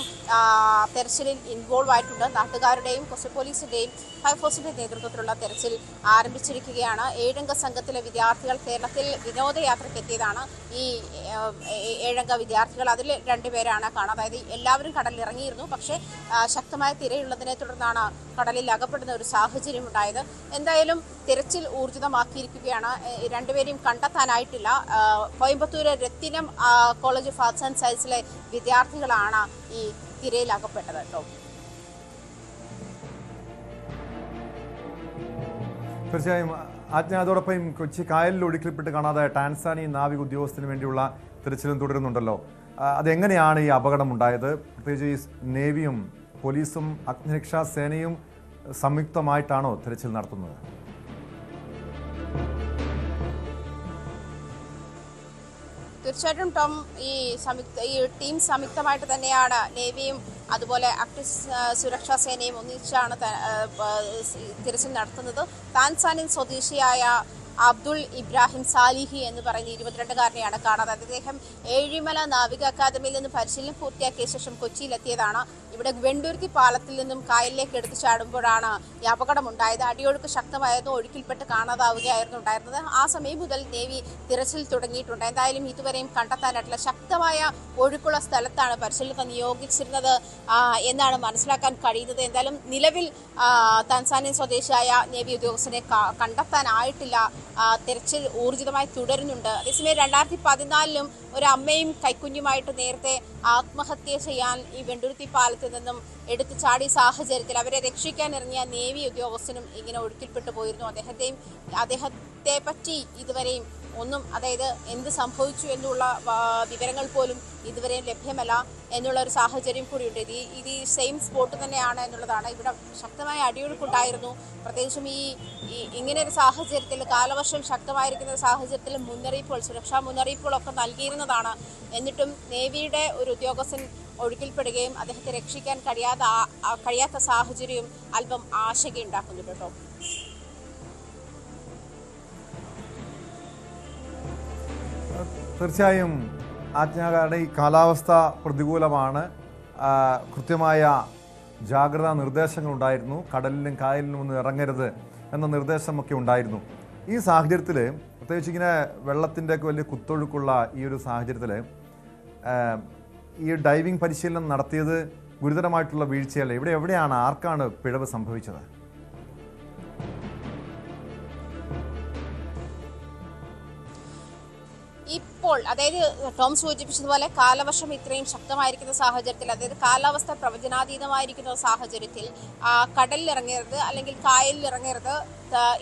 S7: തെരച്ചിലിൽ ഇൻവോൾവ് ആയിട്ടുണ്ട്. നാട്ടുകാരുടെയും കോസ്റ്റൽ പോലീസിൻ്റെയും ഫയർഫോഴ്സിൻ്റെ നേതൃത്വത്തിലുള്ള തെരച്ചിൽ ആരംഭിച്ചിരിക്കുകയാണ്. 7 സംഘത്തിലെ വിദ്യാർത്ഥികൾ കേരളത്തിൽ വിനോദയാത്രയ്ക്ക് എത്തിയതാണ്. ഈ 7 വിദ്യാർത്ഥികൾ, അതിൽ 2 പേരാണ് കാണാതായത്. എല്ലാവരും കടലിൽ ഇറങ്ങിയിരുന്നു. പക്ഷേ ശക്തമായ തിരയുള്ളതിനെ തുടർന്നാണ് കടലിൽ അകപ്പെടുന്ന ഒരു സാഹചര്യം ഉണ്ടായത്. എന്തായാലും തിരച്ചിൽ ഊർജിതമാക്കിയിരിക്കുകയാണ്. 2 പേരെയും കണ്ടെത്താനായിട്ടില്ല. Coimbatore രത്തിനം college of arts and സയൻസിലെ വിദ്യാർത്ഥികളാണ് ഈ തിരയിൽ അകപ്പെട്ടത് കേട്ടോ.
S1: തീർച്ചയായും അതോടൊപ്പം കൊച്ചി കായലിൽ ഒഴുക്കിൽപ്പെട്ട് കാണാതായ ടാൻസാനിയൻ നാവിക ഉദ്യോഗസ്ഥന് വേണ്ടിയുള്ള തിരച്ചിലും തുടരുന്നുണ്ടല്ലോ. അതെങ്ങനെയാണ് ഈ അപകടം ഉണ്ടായത്? പ്രത്യേകിച്ച് ഈ നേവിയും പോലീസും അഗ്നിരക്ഷാ സേനയും സംയുക്തമായിട്ടാണോ തിരച്ചിൽ നടത്തുന്നത്?
S7: തീർച്ചയായിട്ടും ടോം, ഈ ടീം സംയുക്തമായിട്ട് തന്നെയാണ് നേവിയും അതുപോലെ സുരക്ഷാ സേനയും ഒന്നിച്ചാണ് തിരച്ചിൽ നടത്തുന്നത്. താൻസാനിയൻ സ്വദേശിയായ അബ്ദുൾ ഇബ്രാഹിം സാലിഹി എന്ന് പറയുന്ന 22-കാരനെയാണ് കാണാതായത്. അദ്ദേഹം ഏഴിമല നാവിക അക്കാദമിയിൽ നിന്ന് പരിശീലനം പൂർത്തിയാക്കിയ ശേഷം കൊച്ചിയിലെത്തിയതാണ്. ഇവിടെ വെണ്ടൂർത്തി പാലത്തിൽ നിന്നും കായലിലേക്ക് എടുത്തു ചാടുമ്പോഴാണ് ഈ അപകടമുണ്ടായത്. അടിയൊഴുക്ക് ശക്തമായതും ഒഴുക്കിൽപ്പെട്ട് കാണാതാവുകയായിരുന്നു ഉണ്ടായിരുന്നത്. ആ സമയം മുതൽ നേവി തിരച്ചിൽ തുടങ്ങിയിട്ടുണ്ട്. എന്തായാലും ഇതുവരെയും കണ്ടെത്താനായിട്ടില്ല. ശക്തമായ ഒഴുക്കുള്ള സ്ഥലത്താണ് പരിശീലനത്തെ നിയോഗിച്ചിരുന്നത് എന്നാണ് മനസ്സിലാക്കാൻ കഴിയുന്നത്. എന്തായാലും നിലവിൽ താൻസാനിയൻ സ്വദേശിയായ നേവി ഉദ്യോഗസ്ഥനെ കണ്ടെത്താനായിട്ടില്ല. തിരച്ചിൽ ഊർജിതമായി തുടരുന്നുണ്ട്. അതേസമയം 2014 ഒരു അമ്മയും കൈക്കുഞ്ഞുമായിട്ട് നേരത്തെ ആത്മഹത്യ ചെയ്യാൻ ഈ വെണ്ടുരുത്തി പാലത്തിൽ നിന്നും എടുത്തു ചാടിയ സാഹചര്യത്തിൽ അവരെ രക്ഷിക്കാൻ ഇറങ്ങിയ നേവി ഉദ്യോഗസ്ഥനും ഇങ്ങനെ ഒഴുക്കിൽപ്പെട്ടു പോയിരുന്നു. അദ്ദേഹത്തെ പറ്റി ഇതുവരെയും ഒന്നും, അതായത് എന്ത് സംഭവിച്ചു എന്നുള്ള വിവരങ്ങൾ പോലും ഇതുവരെയും ലഭ്യമല്ല എന്നുള്ള ഒരു സാഹചര്യം കൂടിയുണ്ട്. ഇത് ഈ സെയിം സ്പോട്ട് തന്നെയാണ് എന്നുള്ളതാണ്. ഇവിടെ ശക്തമായ അടിയൊഴുക്കുണ്ടായിരുന്നു. പ്രത്യേകിച്ചും ഇങ്ങനെ ഒരു സാഹചര്യത്തിൽ, കാലവർഷം ശക്തമായിരിക്കുന്ന സാഹചര്യത്തിൽ സുരക്ഷാ മുന്നറിയിപ്പുകളൊക്കെ നൽകിയിരുന്നതാണ്. എന്നിട്ടും നേവിയുടെ ഒരു ഉദ്യോഗസ്ഥൻ ഒഴുക്കിൽപ്പെടുകയും അദ്ദേഹത്തെ രക്ഷിക്കാൻ കഴിയാത്ത സാഹചര്യം അല്പം ആശങ്കയുണ്ടാക്കുന്നുണ്ട് കേട്ടോ.
S1: തീർച്ചയായും ആജ്ഞാകാരുടെ ഈ കാലാവസ്ഥ പ്രതികൂലമാണ്. കൃത്യമായ ജാഗ്രതാ നിർദ്ദേശങ്ങൾ ഉണ്ടായിരുന്നു. കടലിലും കായലിലും ഒന്നും ഇറങ്ങരുത് എന്ന നിർദ്ദേശമൊക്കെ ഉണ്ടായിരുന്നു. ഈ സാഹചര്യത്തിൽ, പ്രത്യേകിച്ച് ഇങ്ങനെ വെള്ളത്തിൻ്റെയൊക്കെ വലിയ കുത്തൊഴുക്കുള്ള ഈ ഒരു സാഹചര്യത്തിൽ ഈ ഡൈവിംഗ് പരിശീലനം നടത്തിയത് ഗുരുതരമായിട്ടുള്ള വീഴ്ചയല്ല. എവിടെയാണ്, ആർക്കാണ് പിഴവ് സംഭവിച്ചത്?
S7: ഇപ്പോൾ, അതായത് ടോം സൂചിപ്പിച്ചതുപോലെ കാലവർഷം ഇത്രയും ശക്തമായിരിക്കുന്ന സാഹചര്യത്തിൽ, അതായത് കാലാവസ്ഥ പ്രവചനാതീതമായിരിക്കുന്ന സാഹചര്യത്തിൽ കടലിലിറങ്ങരുത് അല്ലെങ്കിൽ കായലിലിറങ്ങരുത്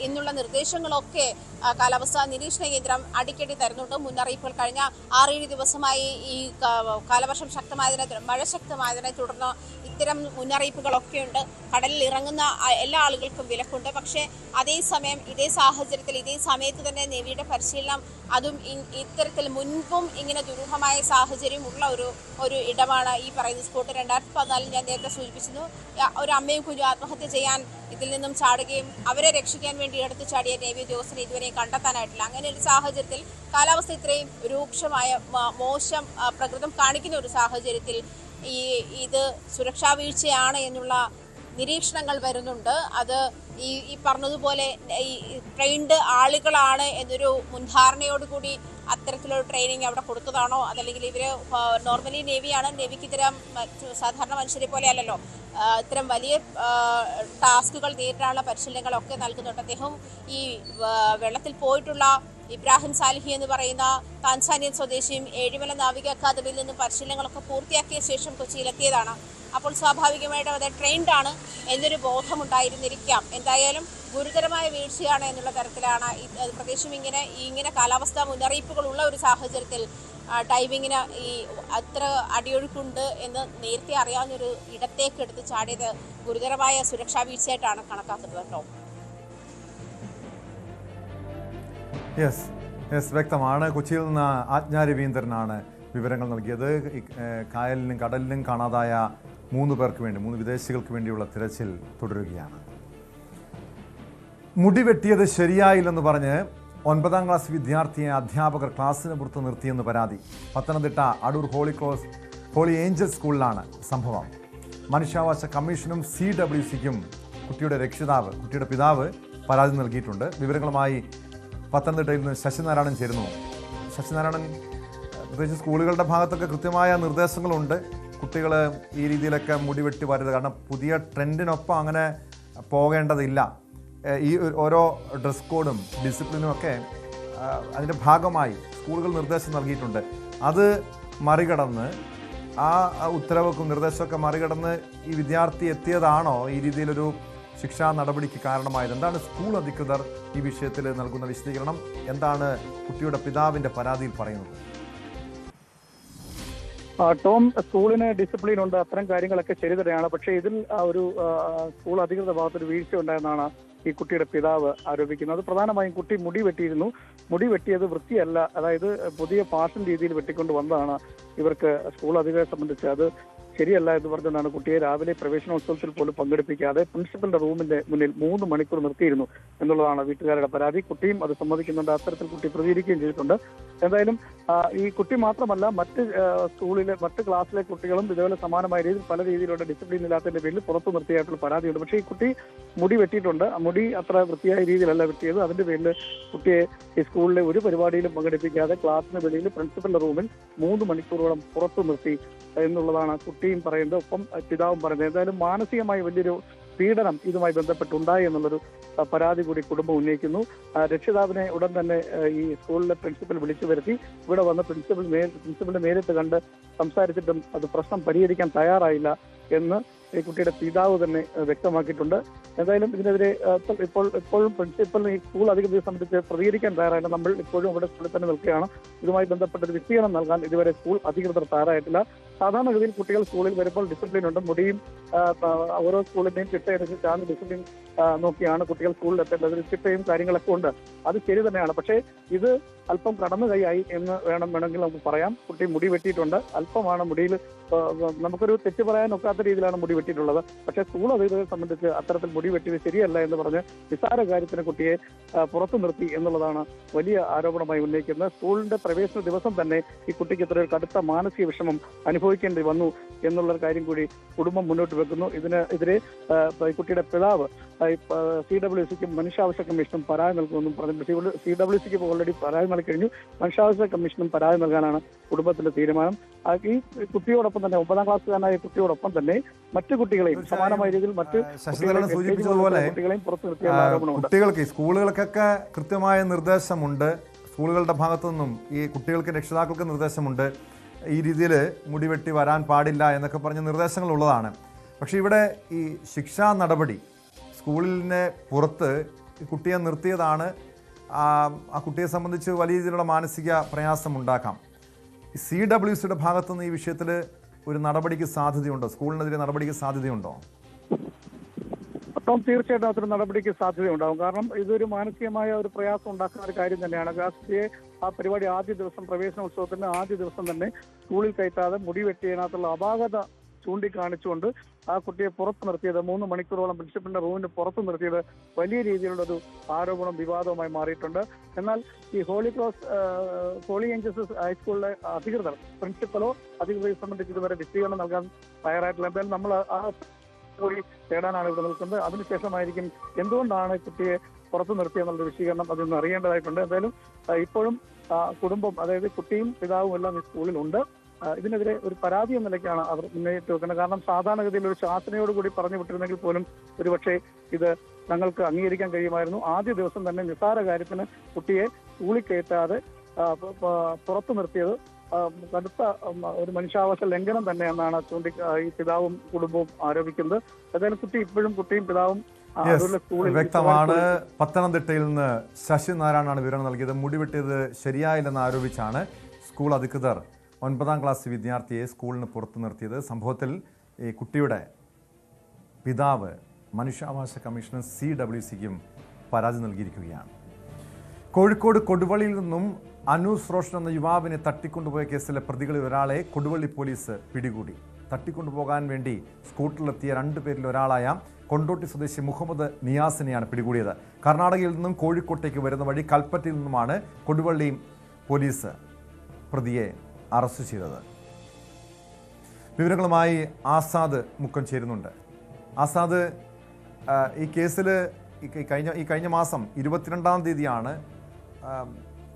S7: എന്നുള്ള നിർദ്ദേശങ്ങളൊക്കെ കാലാവസ്ഥാ നിരീക്ഷണ കേന്ദ്രം അടിക്കടി തരുന്നുണ്ട്. മുന്നറിയിപ്പുകൾ കഴിഞ്ഞ 6-7 ദിവസമായി ഈ കാലവർഷം മഴ ശക്തമായതിനെ തുടർന്ന് ഇത്തരം മുന്നറിയിപ്പുകളൊക്കെയുണ്ട്. കടലിൽ ഇറങ്ങുന്ന എല്ലാ ആളുകൾക്കും വിലക്കുണ്ട്. പക്ഷേ അതേസമയം ഇതേ സാഹചര്യത്തിൽ ഇതേ സമയത്ത് തന്നെ നേവിയുടെ പരിശീലനം, അതും ഇത്തരത്തിൽ മുൻപും ഇങ്ങനെ ദുരൂഹമായ സാഹചര്യം ഉള്ള ഒരു ഇടമാണ് ഈ പറയുന്ന സ്പോട്ട്. 2014 ഞാൻ നേരത്തെ സൂചിപ്പിച്ചിരുന്നു, ഒരു അമ്മയും കുഞ്ഞും ആത്മഹത്യ ചെയ്യാൻ ഇതിൽ നിന്നും ചാടുകയും അവരെ രക്ഷിക്കാൻ വേണ്ടി എടുത്തു ചാടിയ നേവി ഉദ്യോഗസ്ഥരെ ഇതുവരെയും കണ്ടെത്താനായിട്ടില്ല. അങ്ങനെ ഒരു സാഹചര്യത്തിൽ, കാലാവസ്ഥ ഇത്രയും രൂക്ഷമായ മോശം പ്രകൃതം കാണിക്കുന്ന ഒരു സാഹചര്യത്തിൽ ഇത് സുരക്ഷാ വീഴ്ചയാണ് എന്നുള്ള നിരീക്ഷണങ്ങൾ വരുന്നുണ്ട്. അത് ഈ പറഞ്ഞതുപോലെ ഈ ട്രെയിൻഡ് ആളുകളാണ് എന്നൊരു മുൻധാരണയോടുകൂടി അത്തരത്തിലൊരു ട്രെയിനിങ് അവിടെ കൊടുത്തതാണോ, അതല്ലെങ്കിൽ ഇവർ നോർമലി നേവിക്ക് ഇത്തരം സാധാരണ മനുഷ്യരെ പോലെ അല്ലല്ലോ, ഇത്തരം വലിയ ടാസ്കുകൾ നേരിടാനുള്ള പരിശീലനങ്ങളൊക്കെ നൽകുന്നുണ്ട്. അദ്ദേഹം ഈ വെള്ളത്തിൽ പോയിട്ടുള്ള ഇബ്രാഹിം സാലിഹി എന്ന് പറയുന്ന താൻസാനിയൻ സ്വദേശിയും ഏഴിമല നാവിക അക്കാദമിയിൽ നിന്ന് പരിശീലനങ്ങളൊക്കെ പൂർത്തിയാക്കിയ ശേഷം കൊച്ചിയിലെത്തിയതാണ്. അപ്പോൾ സ്വാഭാവികമായിട്ടും അത് ട്രെയിൻഡ് ആണ് എന്നൊരു ബോധമുണ്ടായിരുന്നിരിക്കാം. എന്തായാലും ഗുരുതരമായ വീഴ്ചയാണ് എന്നുള്ള തരത്തിലാണ്. പ്രത്യേകിച്ചും ഇങ്ങനെ കാലാവസ്ഥാ മുന്നറിയിപ്പുകളുള്ള ഒരു സാഹചര്യത്തിൽ ഡൈവിങ്ങിന് അത്ര അടിയൊഴുക്കുണ്ട് എന്ന് നേരത്തെ അറിയാവുന്നൊരു ഇടത്തേക്ക് എടുത്ത് ചാടിയത് ഗുരുതരമായ സുരക്ഷാ വീഴ്ചയായിട്ടാണ് കണക്കാക്കുന്നത് കേട്ടോ.
S1: യെസ്, യെസ്, വ്യക്തമാണ്. കൊച്ചിയിൽ നിന്ന് ആജ്ഞ രവീന്ദ്രനാണ് വിവരങ്ങൾ നൽകിയത്. കായലിലും കടലിലും കാണാതായ 3 പേർക്ക് വേണ്ടി, 3 വിദേശികൾക്ക് വേണ്ടിയുള്ള തിരച്ചിൽ തുടരുകയാണ്. മുടി വെട്ടിയത് ശരിയായില്ലെന്ന് പറഞ്ഞ് 9ാം ക്ലാസ് വിദ്യാർത്ഥിയെ അധ്യാപകർ ക്ലാസ്സിന് പുറത്ത് നിർത്തിയെന്ന് പരാതി. പത്തനംതിട്ട അടൂർ ഹോളി ഏഞ്ചൽ സ്കൂളിലാണ് സംഭവം. മനുഷ്യാവകാശ കമ്മീഷനും CWCക്കും കുട്ടിയുടെ പിതാവ് പരാതി നൽകിയിട്ടുണ്ട്. വിവരങ്ങളുമായി പത്തനംതിട്ടയിൽ നിന്ന് ശശിനാരായണൻ ചേരുന്നു. ശശിനാരായണൻ, പ്രത്യേകിച്ച് സ്കൂളുകളുടെ ഭാഗത്തൊക്കെ കൃത്യമായ നിർദ്ദേശങ്ങളുണ്ട്. കുട്ടികൾ ഈ രീതിയിലൊക്കെ മുടി വെട്ടി വരരുത്, കാരണം പുതിയ ട്രെൻഡിനൊപ്പം അങ്ങനെ പോകേണ്ടതില്ല. ഈ ഓരോ ഡ്രസ് കോഡും ഡിസിപ്ലിനും ഒക്കെ അതിൻ്റെ ഭാഗമായി സ്കൂളുകൾ നിർദ്ദേശം നൽകിയിട്ടുണ്ട്. അത് മറികടന്ന് ആ ഉത്തരവൊക്കെ നിർദ്ദേശമൊക്കെ മറികടന്ന് ഈ വിദ്യാർത്ഥി എത്തിയതാണോ ഈ രീതിയിലൊരു ശിക്ഷാ നടപടിക്ക് കാരണമായത്? എന്താണ് സ്കൂൾ അധികൃതർ ഈ വിഷയത്തിൽ നൽകുന്ന വിശദീകരണം? എന്താണ് കുട്ടിയുടെ പിതാവിൻ്റെ പരാതിയിൽ പറയുന്നത്?
S8: ടോം, സ്കൂളിന് ഡിസിപ്ലിൻ ഉണ്ട്, അത്തരം കാര്യങ്ങളൊക്കെ ശരി തന്നെയാണ്. പക്ഷേ ഇതിൽ ഒരു സ്കൂൾ അധികൃത ഭാഗത്തൊരു വീഴ്ച ഉണ്ടായെന്നാണ് ഈ കുട്ടിയുടെ പിതാവ് ആരോപിക്കുന്നത്. പ്രധാനമായും കുട്ടി മുടി വെട്ടിയിരുന്നു. മുടി വെട്ടിയത് വൃത്തിയല്ല, അതായത് പുതിയ ഫാഷൻ രീതിയിൽ വെട്ടിക്കൊണ്ട് വന്നതാണ് ഇവർക്ക് സ്കൂൾ അധികൃതരെ സംബന്ധിച്ച് അത് ശരിയല്ല എന്ന് പറഞ്ഞുകൊണ്ടാണ് കുട്ടിയെ രാവിലെ പ്രവേശനോത്സവത്തിൽ പോലും പങ്കെടുപ്പിക്കാതെ പ്രിൻസിപ്പലിന്റെ റൂമിന്റെ മുന്നിൽ 3 മണിക്കൂർ നിർത്തിയിരുന്നു എന്നുള്ളതാണ് വീട്ടുകാരുടെ പരാതി. കുട്ടിയും അത് സമ്മതിക്കുന്നുണ്ട്. അത്തരത്തിൽ കുട്ടി പ്രതികരിക്കുകയും ചെയ്തിട്ടുണ്ട്. എന്തായാലും ഈ കുട്ടി മാത്രമല്ല, മറ്റ് ക്ലാസ്സിലെ കുട്ടികളും ഇതുപോലെ സമാനമായ രീതിയിൽ പല രീതിയിലുള്ള ഡിസിപ്ലിൻ ഇല്ലാത്തതിന്റെ പേരിൽ പുറത്തു നിർത്തിയായിട്ടുള്ള പരാതിയുണ്ട്. പക്ഷേ ഈ കുട്ടി മുടി വെട്ടിയിട്ടുണ്ട്. മുടി അത്ര വൃത്തിയായ രീതിയിലല്ല വെട്ടിയത്. അതിന്റെ പേരിൽ കുട്ടിയെ ഈ സ്കൂളിലെ ഒരു പരിപാടിയിലും പങ്കെടുപ്പിക്കാതെ ക്ലാസ്സിന് വെളിയിൽ പ്രിൻസിപ്പലിന്റെ റൂമിൽ 3 മണിക്കൂറോളം പുറത്തു നിർത്തി എന്നുള്ളതാണ് കുട്ടിയും പറയുന്നത്, ഒപ്പം പിതാവും പറയുന്നത്. എന്തായാലും മാനസികമായി വലിയൊരു പീഡനം ഇതുമായി ബന്ധപ്പെട്ടുണ്ടായി എന്നുള്ളൊരു പരാതി കൂടി കുടുംബം ഉന്നയിക്കുന്നു. രക്ഷിതാവിനെ ഉടൻ തന്നെ ഈ സ്കൂളിലെ പ്രിൻസിപ്പൽ വിളിച്ചു വരുത്തി ഇവിടെ വന്ന് പ്രിൻസിപ്പലിനെ നേരിട്ട് കണ്ട് സംസാരിച്ചിട്ടും അത് പ്രശ്നം പരിഹരിക്കാൻ തയ്യാറായില്ല എന്ന് ഈ കുട്ടിയുടെ പിതാവ് തന്നെ വ്യക്തമാക്കിയിട്ടുണ്ട്. എന്തായാലും ഇതിനെതിരെ ഇപ്പോഴും പ്രിൻസിപ്പലിന് ഈ സ്കൂൾ അധികൃതരെ സംബന്ധിച്ച് പ്രതികരിക്കാൻ തയ്യാറായില്ല. നമ്മൾ ഇപ്പോഴും ഇവിടെ സ്കൂളിൽ തന്നെ നിൽക്കുകയാണ്. ഇതുമായി ബന്ധപ്പെട്ടൊരു വിശദീകരണം നൽകാൻ ഇതുവരെ സ്കൂൾ അധികൃതർ തയ്യാറായിട്ടില്ല. സാധാരണഗതിയിൽ കുട്ടികൾ സ്കൂളിൽ വരുമ്പോൾ ഡിസിപ്ലിൻ ഉണ്ട്. മുടിയും ഓരോ സ്കൂളിന്റെയും ചിട്ടയനുസരിച്ചാണ് ഡിസിപ്ലിൻ നോക്കിയാണ് കുട്ടികൾ സ്കൂളിൽ എത്തേണ്ടത്. ചിട്ടയും കാര്യങ്ങളൊക്കെ ഉണ്ട്, അത് ശരി തന്നെയാണ്. പക്ഷേ ഇത് അല്പം കടന്നു കൈയായി എന്ന് വേണമെങ്കിൽ നമുക്ക് പറയാം. കുട്ടി മുടി വെട്ടിയിട്ടുണ്ട്, അല്പമാണ് മുടിയിൽ, നമുക്കൊരു തെറ്റ് പറയാൻ ഒക്കാത്ത രീതിയിലാണ് മുടി വെട്ടിയിട്ടുള്ളത്. പക്ഷേ സ്കൂൾ അധികൃതരെ സംബന്ധിച്ച് അത്തരത്തിൽ മുടി വെട്ടിയത് ശരിയല്ല എന്ന് പറഞ്ഞ് നിസ്സാര കാര്യത്തിന് കുട്ടിയെ പുറത്തു നിർത്തി എന്നുള്ളതാണ് വലിയ ആരോപണമായി ഉന്നയിക്കുന്നത്. സ്കൂളിന്റെ പ്രവേശന ദിവസം തന്നെ ഈ കുട്ടിക്ക് ഇത്ര ഒരു കടുത്ത മാനസിക വിഷമം അനുഭവിക്കേണ്ടി വന്നു എന്നുള്ളൊരു കാര്യം കൂടി കുടുംബം മുന്നോട്ട് വെക്കുന്നു. ഇതിനെതിരെ കുട്ടിയുടെ പിതാവ് CWCക്കും മനുഷ്യാവകാശ കമ്മീഷനും പരാതി നൽകുമെന്നും പറഞ്ഞു. CWCക്ക് ഓൾറെഡി പരാതി നൽകി കഴിഞ്ഞു. മനുഷ്യാവകാശ കമ്മീഷനും പരാതി നൽകാനാണ് കുടുംബത്തിന്റെ തീരുമാനം. ഈ കുട്ടിയോടൊപ്പം തന്നെ 9ാം ക്ലാസ്സുകാരനായ കുട്ടിയോടൊപ്പം തന്നെ മറ്റു കുട്ടികളെയും സമാനമായ രീതിയിൽ കുട്ടികളെയും പുറത്തു നിർത്തിയുള്ള ആരോപണമുണ്ട്.
S1: കുട്ടികൾക്ക് സ്കൂളുകൾക്കൊക്കെ കൃത്യമായ നിർദ്ദേശമുണ്ട്. സ്കൂളുകളുടെ ഭാഗത്തു നിന്നും ഈ കുട്ടികൾക്ക് രക്ഷിതാക്കൾക്ക് നിർദ്ദേശമുണ്ട്. ഈ രീതിയിൽ മുടിവെട്ടി വരാൻ പാടില്ല എന്നൊക്കെ പറഞ്ഞ നിർദ്ദേശങ്ങളുള്ളതാണ്. പക്ഷേ ഇവിടെ ഈ ശിക്ഷാ നടപടി സ്കൂളിനെ പുറത്ത് കുട്ടിയെ നിർത്തിയതാണ്. ആ കുട്ടിയെ സംബന്ധിച്ച് വലിയ രീതിയിലുള്ള മാനസിക പ്രയാസം ഉണ്ടാക്കാം. CWCയുടെ ഭാഗത്തുനിന്ന് ഈ വിഷയത്തിൽ ഒരു നടപടിക്ക് സാധ്യതയുണ്ടോ? സ്കൂളിനെതിരെ നടപടിക്ക് സാധ്യതയുണ്ടോ?
S8: അപ്പം തീർച്ചയായിട്ടും അത്ര നടപടിക്ക് സാധ്യതയുണ്ടാകും. കാരണം ഇതൊരു മാനസികമായ ഒരു പ്രയാസം ഉണ്ടാക്കുന്ന ഒരു കാര്യം തന്നെയാണ്. ആ പരിപാടി ആദ്യ ദിവസം, പ്രവേശനോത്സവത്തിന്റെ ആദ്യ ദിവസം തന്നെ സ്കൂളിൽ കയറ്റാതെ മുടി വെട്ടിയതിനകത്തുള്ള അപാകത ചൂണ്ടിക്കാണിച്ചുകൊണ്ട് ആ കുട്ടിയെ പുറത്തു നിർത്തിയത്, 3 മണിക്കൂറോളം പ്രിൻസിപ്പലിന്റെ റൂമിന് പുറത്തു നിർത്തിയത് വലിയ രീതിയിലുള്ളൊരു ആരോപണം, വിവാദവുമായി മാറിയിട്ടുണ്ട്. എന്നാൽ ഈ ഹോളി ഏഞ്ചൽസ് ഹൈസ്കൂളിലെ അധികൃതർ, പ്രിൻസിപ്പലോ അധികൃതരെ സംബന്ധിച്ച് ഇതുവരെ വിശദീകരണം നൽകാൻ തയ്യാറായിട്ടില്ല. എന്തായാലും നമ്മൾ ആ കൂടി തേടാനാണ് ഇവിടെ നിൽക്കുന്നത്. അതിനുശേഷമായിരിക്കും എന്തുകൊണ്ടാണ് കുട്ടിയെ പുറത്തു നിർത്തിയെന്നുള്ള വിശദീകരണം അതൊന്ന് അറിയേണ്ടതായിട്ടുണ്ട്. എന്തായാലും ഇപ്പോഴും കുടുംബം, അതായത് കുട്ടിയും പിതാവും എല്ലാം ഈ സ്കൂളിലുണ്ട്. ഇതിനെതിരെ ഒരു പരാതി എന്ന നിലയ്ക്കാണ് അവർ മുന്നേറ്റ് വെക്കുന്നത്. കാരണം സാധാരണഗതിയിൽ ഒരു ശാസനയോടുകൂടി പറഞ്ഞു വിട്ടിരുന്നെങ്കിൽ പോലും ഒരുപക്ഷെ ഇത് ഞങ്ങൾക്ക് അംഗീകരിക്കാൻ കഴിയുമായിരുന്നു. ആദ്യ ദിവസം തന്നെ നിസ്സാര കാര്യത്തിന് കുട്ടിയെ സ്കൂളിൽ കയറ്റാതെ പുറത്തു നിർത്തിയത് കടുത്ത ഒരു മനുഷ്യാവകാശ ലംഘനം തന്നെയെന്നാണ് ഈ പിതാവും കുടുംബവും ആരോപിക്കുന്നത്. ഏതായാലും കുട്ടിയും പിതാവും
S1: വ്യക്തമാണ്. പത്തനംതിട്ടയിൽ നിന്ന് ശശിനാരായണാണ് വിവരം നൽകിയത്. മുടിവെട്ടിയത് ശരിയായില്ലെന്ന് ആരോപിച്ചാണ് സ്കൂൾ അധികൃതർ 9ാം ക്ലാസ് വിദ്യാർത്ഥിയെ സ്കൂളിന് പുറത്തു നിർത്തിയത്. സംഭവത്തിൽ ഈ കുട്ടിയുടെ പിതാവ് മനുഷ്യാവകാശ കമ്മീഷനും CWCക്കും പരാതി നൽകിയിരിക്കുകയാണ്. കോഴിക്കോട് കൊടുവള്ളിയിൽ നിന്നും അനൂസ് റോഷൻ എന്ന യുവാവിനെ തട്ടിക്കൊണ്ടുപോയ കേസിലെ പ്രതികളിൽ ഒരാളെ കൊടുവള്ളി പോലീസ് പിടികൂടി. തട്ടിക്കൊണ്ടുപോകാൻ വേണ്ടി സ്കൂട്ടറിലെത്തിയ 2 പേരിൽ ഒരാളായ കൊണ്ടോട്ടി സ്വദേശി മുഹമ്മദ് നിയാസിനെയാണ് പിടികൂടിയത്. കർണാടകയിൽ നിന്നും കോഴിക്കോട്ടേക്ക് വരുന്ന വഴി കൽപ്പറ്റയിൽ നിന്നുമാണ് കൊടുവള്ളി പോലീസ് പ്രതിയെ അറസ്റ്റ് ചെയ്തത്. വിവരങ്ങളുമായി ആസാദ് മുക്കം ചേരുന്നുണ്ട്. ആസാദ്, ഈ കേസിൽ കഴിഞ്ഞ മാസം 22-ാം തീയതിയാണ്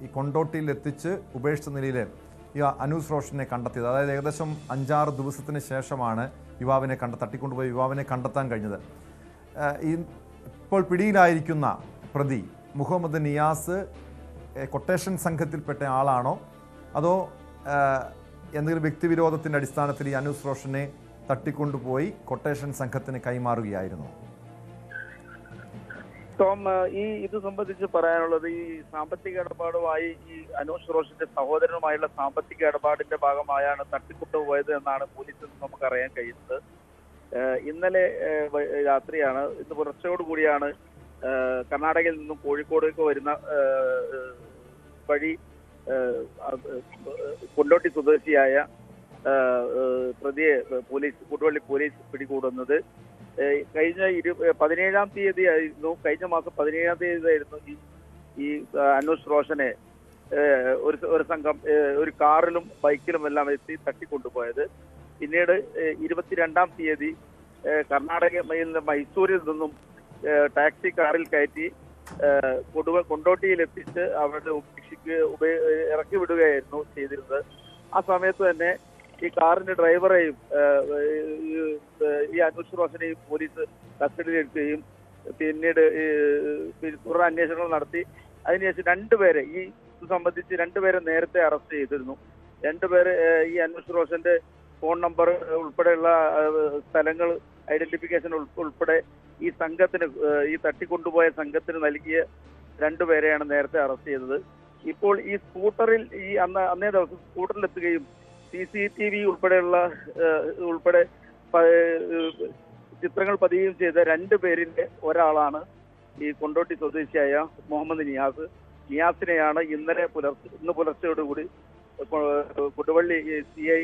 S1: ഈ കൊണ്ടോട്ടിയിൽ എത്തിച്ച് ഉപേക്ഷിച്ച നിലയിൽ ഈ അനൂസ് റോഷനെ കണ്ടെത്തിയത്. അതായത് ഏകദേശം 5-6 ദിവസത്തിന് ശേഷമാണ് തട്ടിക്കൊണ്ടുപോയി യുവാവിനെ കണ്ടെത്താൻ കഴിഞ്ഞത്. ഇപ്പോൾ പിടിയിലായിരിക്കുന്ന പ്രതി മുഹമ്മദ് നിയാസ് കൊട്ടേഷൻ സംഘത്തിൽപ്പെട്ട ആളാണോ, അതോ എന്തെങ്കിലും വ്യക്തിവിരോധത്തിൻ്റെ അടിസ്ഥാനത്തിൽ ഈ അനൂസ് റോഷനെ തട്ടിക്കൊണ്ടുപോയി കൊട്ടേഷൻ സംഘത്തിന് കൈമാറുകയായിരുന്നു?
S9: ടോം, ഇത് സംബന്ധിച്ച് പറയാനുള്ളത്, ഈ സാമ്പത്തിക ഇടപാടുമായി ഈ അനൂസ് റോഷന്റെ സഹോദരനുമായുള്ള സാമ്പത്തിക ഇടപാടിന്റെ ഭാഗമായാണ് തട്ടിക്കൊണ്ടുപോയത് എന്നാണ് പോലീസിൽ നിന്ന് നമുക്ക് അറിയാൻ കഴിയുന്നത്. ഇന്നലെ രാത്രിയാണ്, ഇന്ന് പുലർച്ചയോടുകൂടിയാണ് കർണാടകയിൽ നിന്നും കോഴിക്കോടേക്ക് വരുന്ന വഴി കൊണ്ടോട്ടി സ്വദേശിയായ പ്രതിയെ കൊടുവള്ളി പോലീസ് പിടികൂടുന്നത്. കഴിഞ്ഞ 17-ാം തീയതി ആയിരുന്നു, കഴിഞ്ഞ മാസം 17-ാം തീയതി ആയിരുന്നു ഈ അനൂസ് റോഷനെ ഒരു സംഘം ഒരു കാറിലും ബൈക്കിലും എല്ലാം എത്തി തട്ടിക്കൊണ്ടുപോയത്. പിന്നീട് 22-ാം തീയതി കർണാടകയിൽ മൈസൂരിൽ നിന്നും ടാക്സി കാറിൽ കയറ്റി കൊണ്ടോട്ടിയിൽ എത്തിച്ച് അവരുടെ ഇറക്കി വിടുകയായിരുന്നു ചെയ്തിരുന്നത്. ആ സമയത്ത് തന്നെ ഈ കാറിന്റെ ഡ്രൈവറെയും ഈ അനൂസ് റോഷനെയും പോലീസ് കസ്റ്റഡിയിലെടുക്കുകയും പിന്നീട് തുടർ അന്വേഷണങ്ങൾ നടത്തി അതിനുശേഷം 2 പേരെ ഈ സംബന്ധിച്ച് 2 പേരെ നേരത്തെ അറസ്റ്റ് ചെയ്തിരുന്നു. 2 പേര് ഈ അനൂസ് റോഷന്റെ ഫോൺ നമ്പർ ഉൾപ്പെടെയുള്ള സ്ഥലങ്ങൾ ഐഡന്റിഫിക്കേഷൻ ഉൾപ്പെടെ ഈ സംഘത്തിന്, ഈ തട്ടിക്കൊണ്ടുപോയ സംഘത്തിന് നൽകിയ 2 പേരെയാണ് നേരത്തെ അറസ്റ്റ് ചെയ്തത്. ഇപ്പോൾ ഈ സ്കൂട്ടറിൽ അന്നേ ദിവസം സ്കൂട്ടറിലെത്തുകയും CCTV ഉൾപ്പെടെ ചിത്രങ്ങൾ പതിയുകയും ചെയ്ത 2 പേരിന്റെ ഒരാളാണ് ഈ കൊണ്ടോട്ടി സ്വദേശിയായ മുഹമ്മദ് നിയാസിനെയാണ് ഇന്ന് പുലർച്ചയോടുകൂടി കൊടുവള്ളി CI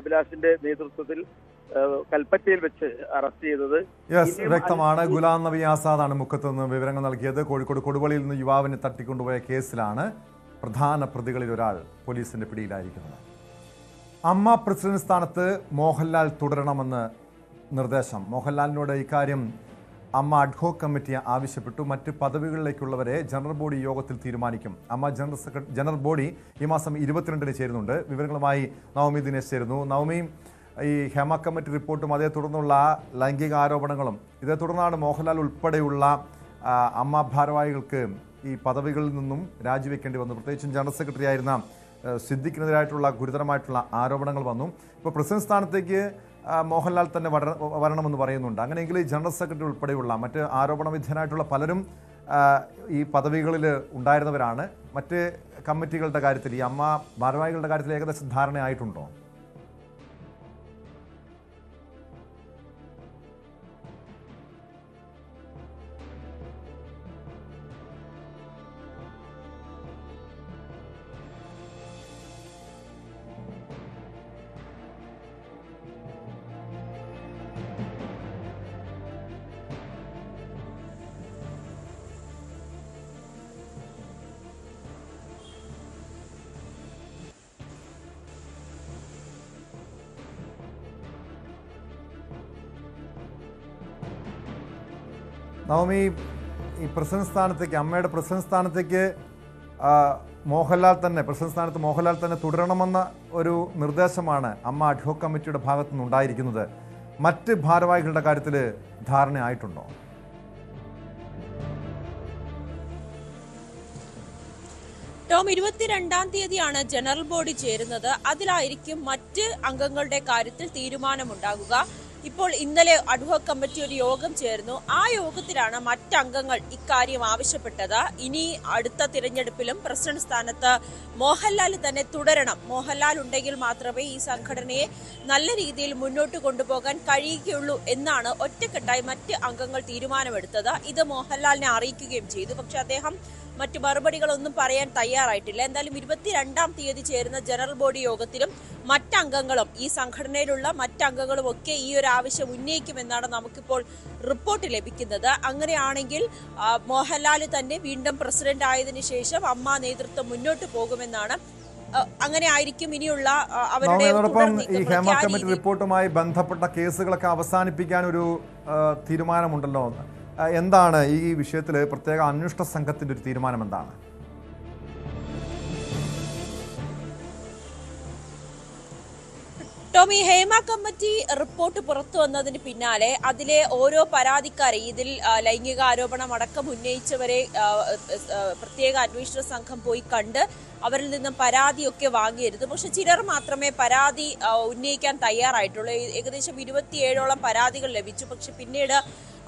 S9: അഭിലാഷിന്റെ നേതൃത്വത്തിൽ കൽപ്പറ്റയിൽ വെച്ച് അറസ്റ്റ് ചെയ്തത്.
S1: വ്യക്തമാണ്. ഗുലാം നബി ആസാദാണ് മുക്കത്ത് നിന്ന് വിവരങ്ങൾ നൽകിയത്. കോഴിക്കോട് കൊടുവള്ളിയിൽ നിന്ന് യുവാവിനെ തട്ടിക്കൊണ്ടുപോയ കേസിലാണ് പ്രധാന പ്രതികളിൽ ഒരാൾ പോലീസിന്റെ പിടിയിലായിരിക്കുന്നത്. അമ്മ പ്രസിഡന്റ് സ്ഥാനത്ത് മോഹൻലാൽ തുടരണമെന്ന് നിർദ്ദേശം. മോഹൻലാലിനോട് ഇക്കാര്യം അമ്മ അഡ്ഹോക് കമ്മിറ്റി ആവശ്യപ്പെട്ടു. മറ്റ് പദവികളിലേക്കുള്ളവരെ ജനറൽ ബോഡി യോഗത്തിൽ തീരുമാനിക്കും. അമ്മ ജനറൽ ബോഡി ഈ മാസം 22-ന് ചേരുന്നുണ്ട്. വിവരങ്ങളുമായി നവമി ദിനേശ് ചേരുന്നു. നവമി, ഈ ഹേമ കമ്മിറ്റി റിപ്പോർട്ടും അതേ തുടർന്നുള്ള ലൈംഗിക ആരോപണങ്ങളും ഇതേ തുടർന്നാണ് മോഹൻലാൽ ഉൾപ്പെടെയുള്ള അമ്മ ഭാരവാഹികൾക്ക് ഈ പദവികളിൽ നിന്നും രാജിവെക്കേണ്ടി വന്നു. പ്രത്യേകിച്ചും ജനറൽ സെക്രട്ടറി ആയിരുന്ന സിദ്ദിഖിനെതിരായിട്ടുള്ള ഗുരുതരമായിട്ടുള്ള ആരോപണങ്ങൾ വന്നു. ഇപ്പോൾ പ്രസിഡന്റ് സ്ഥാനത്തേക്ക് മോഹൻലാൽ തന്നെ വരണമെന്ന് പറയുന്നുണ്ട്. അങ്ങനെയെങ്കിൽ ഈ ജനറൽ സെക്രട്ടറി ഉൾപ്പെടെയുള്ള മറ്റ് ആരോപണ വിധേയനായിട്ടുള്ള പലരും ഈ പദവികളിൽ ഉണ്ടായിരുന്നവരാണ്. മറ്റ് കമ്മിറ്റികളുടെ കാര്യത്തിൽ, ഈ അമ്മ ഭാരവാഹികളുടെ കാര്യത്തിൽ ഏകദേശം ധാരണയായിട്ടുണ്ടോ? നവമി, ഈ പ്രസിഡന്റ് സ്ഥാനത്തേക്ക്, അമ്മയുടെ പ്രസിഡന്റ് സ്ഥാനത്തേക്ക് പ്രസിഡന്റ് സ്ഥാനത്ത് മോഹൻലാൽ തന്നെ തുടരണമെന്ന ഒരു നിർദ്ദേശമാണ് അമ്മ അഡ്ഹോക് കമ്മിറ്റിയുടെ ഭാഗത്തു നിന്നുണ്ടായിരിക്കുന്നത്. മറ്റ് ഭാരവാഹികളുടെ കാര്യത്തിൽ ധാരണയായിട്ടുണ്ടോ?
S10: ടോം, 22-ാം തീയതിയാണ് ജനറൽ ബോഡി ചേരുന്നത്. അതിലായിരിക്കും മറ്റ് അംഗങ്ങളുടെ കാര്യത്തിൽ തീരുമാനമുണ്ടാകുക. ഇപ്പോൾ ഇന്നലെ അഡ്ഹോക് കമ്മിറ്റി ഒരു യോഗം ചേർന്നു. ആ യോഗത്തിലാണ് മറ്റംഗങ്ങൾ ഇക്കാര്യം ആവശ്യപ്പെട്ടത്. ഇനി അടുത്ത തിരഞ്ഞെടുപ്പിലും പ്രസിഡന്റ് സ്ഥാനത്ത് മോഹൻലാൽ തന്നെ തുടരണം. മോഹൻലാൽ ഉണ്ടെങ്കിൽ മാത്രമേ ഈ സംഘടനയെ നല്ല രീതിയിൽ മുന്നോട്ട് കൊണ്ടുപോകാൻ കഴിയുകയുള്ളൂ എന്നാണ് ഒറ്റക്കെട്ടായി മറ്റ് അംഗങ്ങൾ തീരുമാനമെടുത്തത്. ഇത് മോഹൻലാലിനെ അറിയിക്കുകയും ചെയ്തു. പക്ഷെ അദ്ദേഹം മറ്റു മറുപടികളൊന്നും പറയാൻ തയ്യാറായിട്ടില്ല. എന്തായാലും 22-ാം തീയതി ചേരുന്ന ജനറൽ ബോഡി യോഗത്തിലും മറ്റംഗങ്ങളും ഈ സംഘടനയിലുള്ള മറ്റംഗങ്ങളും ഒക്കെ ഈ ഒരു ആവശ്യം ഉന്നയിക്കുമെന്നാണ് നമുക്കിപ്പോൾ റിപ്പോർട്ട് ലഭിക്കുന്നത്. അങ്ങനെയാണെങ്കിൽ മോഹൻലാൽ തന്നെ വീണ്ടും പ്രസിഡന്റ് ആയതിനു ശേഷം അമ്മ നേതൃത്വം മുന്നോട്ട് പോകുമെന്നാണ്. അങ്ങനെ ആയിരിക്കും ഇനിയുള്ള അവരുടെ
S1: ഈ ഹേമ കമ്മിറ്റി റിപ്പോർട്ടുമായി ബന്ധപ്പെട്ട കേസുകളൊക്കെ അവസാനിപ്പിക്കാൻ ഒരു തീരുമാനമുണ്ടല്ലോ. എന്താണ് ഈ വിഷയത്തിൽ പ്രത്യേക അന്വേഷണ സംഘത്തിന്റെ ഒരു തീരുമാനം എന്താണ്?
S10: ടോമി, ഹേമ കമ്മിറ്റി റിപ്പോർട്ട് പുറത്തു വന്നതിന് പിന്നാലെ അതിലെ ഓരോ പരാതിക്കാരെ, ഇതിൽ ലൈംഗിക ആരോപണം അടക്കം ഉന്നയിച്ചവരെ പ്രത്യേക അന്വേഷണ സംഘം പോയി കണ്ട് അവരിൽ നിന്നും പരാതിയൊക്കെ വാങ്ങിയിരുന്നു. പക്ഷെ ചിലർ മാത്രമേ പരാതി ഉന്നയിക്കാൻ തയ്യാറായിട്ടുള്ളൂ. ഏകദേശം 27ഓളം പരാതികൾ ലഭിച്ചു. പക്ഷെ പിന്നീട്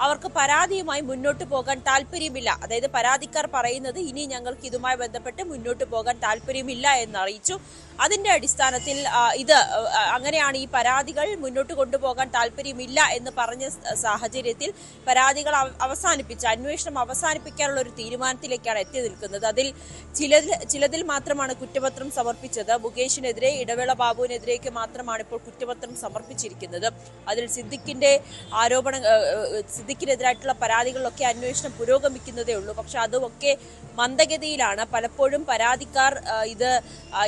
S10: അവർക്ക് പരാതിയുമായി മുന്നോട്ട് പോകാൻ താല്പര്യമില്ല. അതായത് പരാതിക്കാർ പറയുന്നത് ഇനി ഞങ്ങൾക്ക് ഇതുമായി ബന്ധപ്പെട്ട് മുന്നോട്ട് പോകാൻ താല്പര്യമില്ല എന്നറിയിച്ചു. അതിന്റെ അടിസ്ഥാനത്തിൽ അങ്ങനെയാണ് ഈ പരാതികൾ മുന്നോട്ട് കൊണ്ടുപോകാൻ താല്പര്യമില്ല എന്ന് പറഞ്ഞ സാഹചര്യത്തിൽ പരാതികൾ അന്വേഷണം അവസാനിപ്പിക്കാനുള്ള ഒരു തീരുമാനത്തിലേക്കാണ് എത്തി നിൽക്കുന്നത്. അതിൽ ചിലതിൽ മാത്രമാണ് കുറ്റപത്രം സമർപ്പിച്ചത്. മുകേഷിനെതിരെ, ഇടവേള ബാബുവിനെതിരേക്ക് മാത്രമാണ് ഇപ്പോൾ കുറ്റപത്രം സമർപ്പിച്ചിരിക്കുന്നത്. അതിൽ സിദ്ദിഖിനെതിരായിട്ടുള്ള പരാതികളിലൊക്കെ അന്വേഷണം പുരോഗമിക്കുന്നതേ ഉള്ളൂ. പക്ഷെ അതുമൊക്കെ മന്ദഗതിയിലാണ്. പലപ്പോഴും പരാതിക്കാർ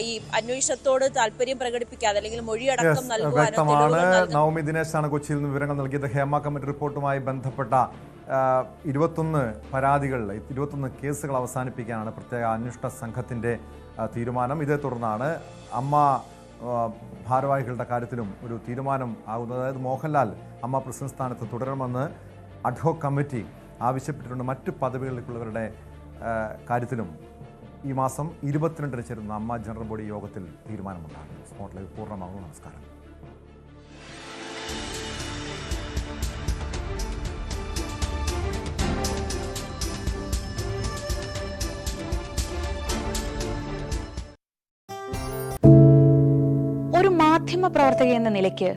S10: ഈ അന്വേഷണത്തോട് താല്പര്യം പ്രകടിപ്പിക്കാതെ അല്ലെങ്കിൽ മൊഴിയടക്കം
S1: വ്യക്തമാണ്. നവമി ദിനേശാണ് കൊച്ചിയിൽ നിന്ന് വിവരങ്ങൾ നൽകിയത്. ഹേമ കമ്മിറ്റി റിപ്പോർട്ടുമായി ബന്ധപ്പെട്ട 21 പരാതികൾ, 21 കേസുകൾ അവസാനിപ്പിക്കാനാണ് പ്രത്യേക അന്വേഷണ സംഘത്തിന്റെ തീരുമാനം. ഇതേ തുടർന്നാണ് അമ്മ ഭാരവാഹികളുടെ കാര്യത്തിലും ഒരു തീരുമാനം ആകുന്നത്. അതായത് മോഹൻലാൽ അമ്മ പ്രസിഡന്റ് സ്ഥാനത്ത് തുടരണമെന്ന് അഡ്ഹോക് കമ്മിറ്റി ആവശ്യപ്പെട്ടിട്ടുണ്ട്. മറ്റ് പദവികളിലേക്കുള്ളവരുടെ കാര്യത്തിലും ഈ മാസം 22-ന് ചേരുന്ന അമ്മ ജനറൽ ബോഡി യോഗത്തിൽ തീരുമാനമുണ്ടാകും. സ്പോട്ട് ലൈവ് പൂർണ്ണമാകുന്നു. നമസ്കാരം.
S11: ഒരു മാധ്യമ പ്രവർത്തക എന്ന നിലയ്ക്ക്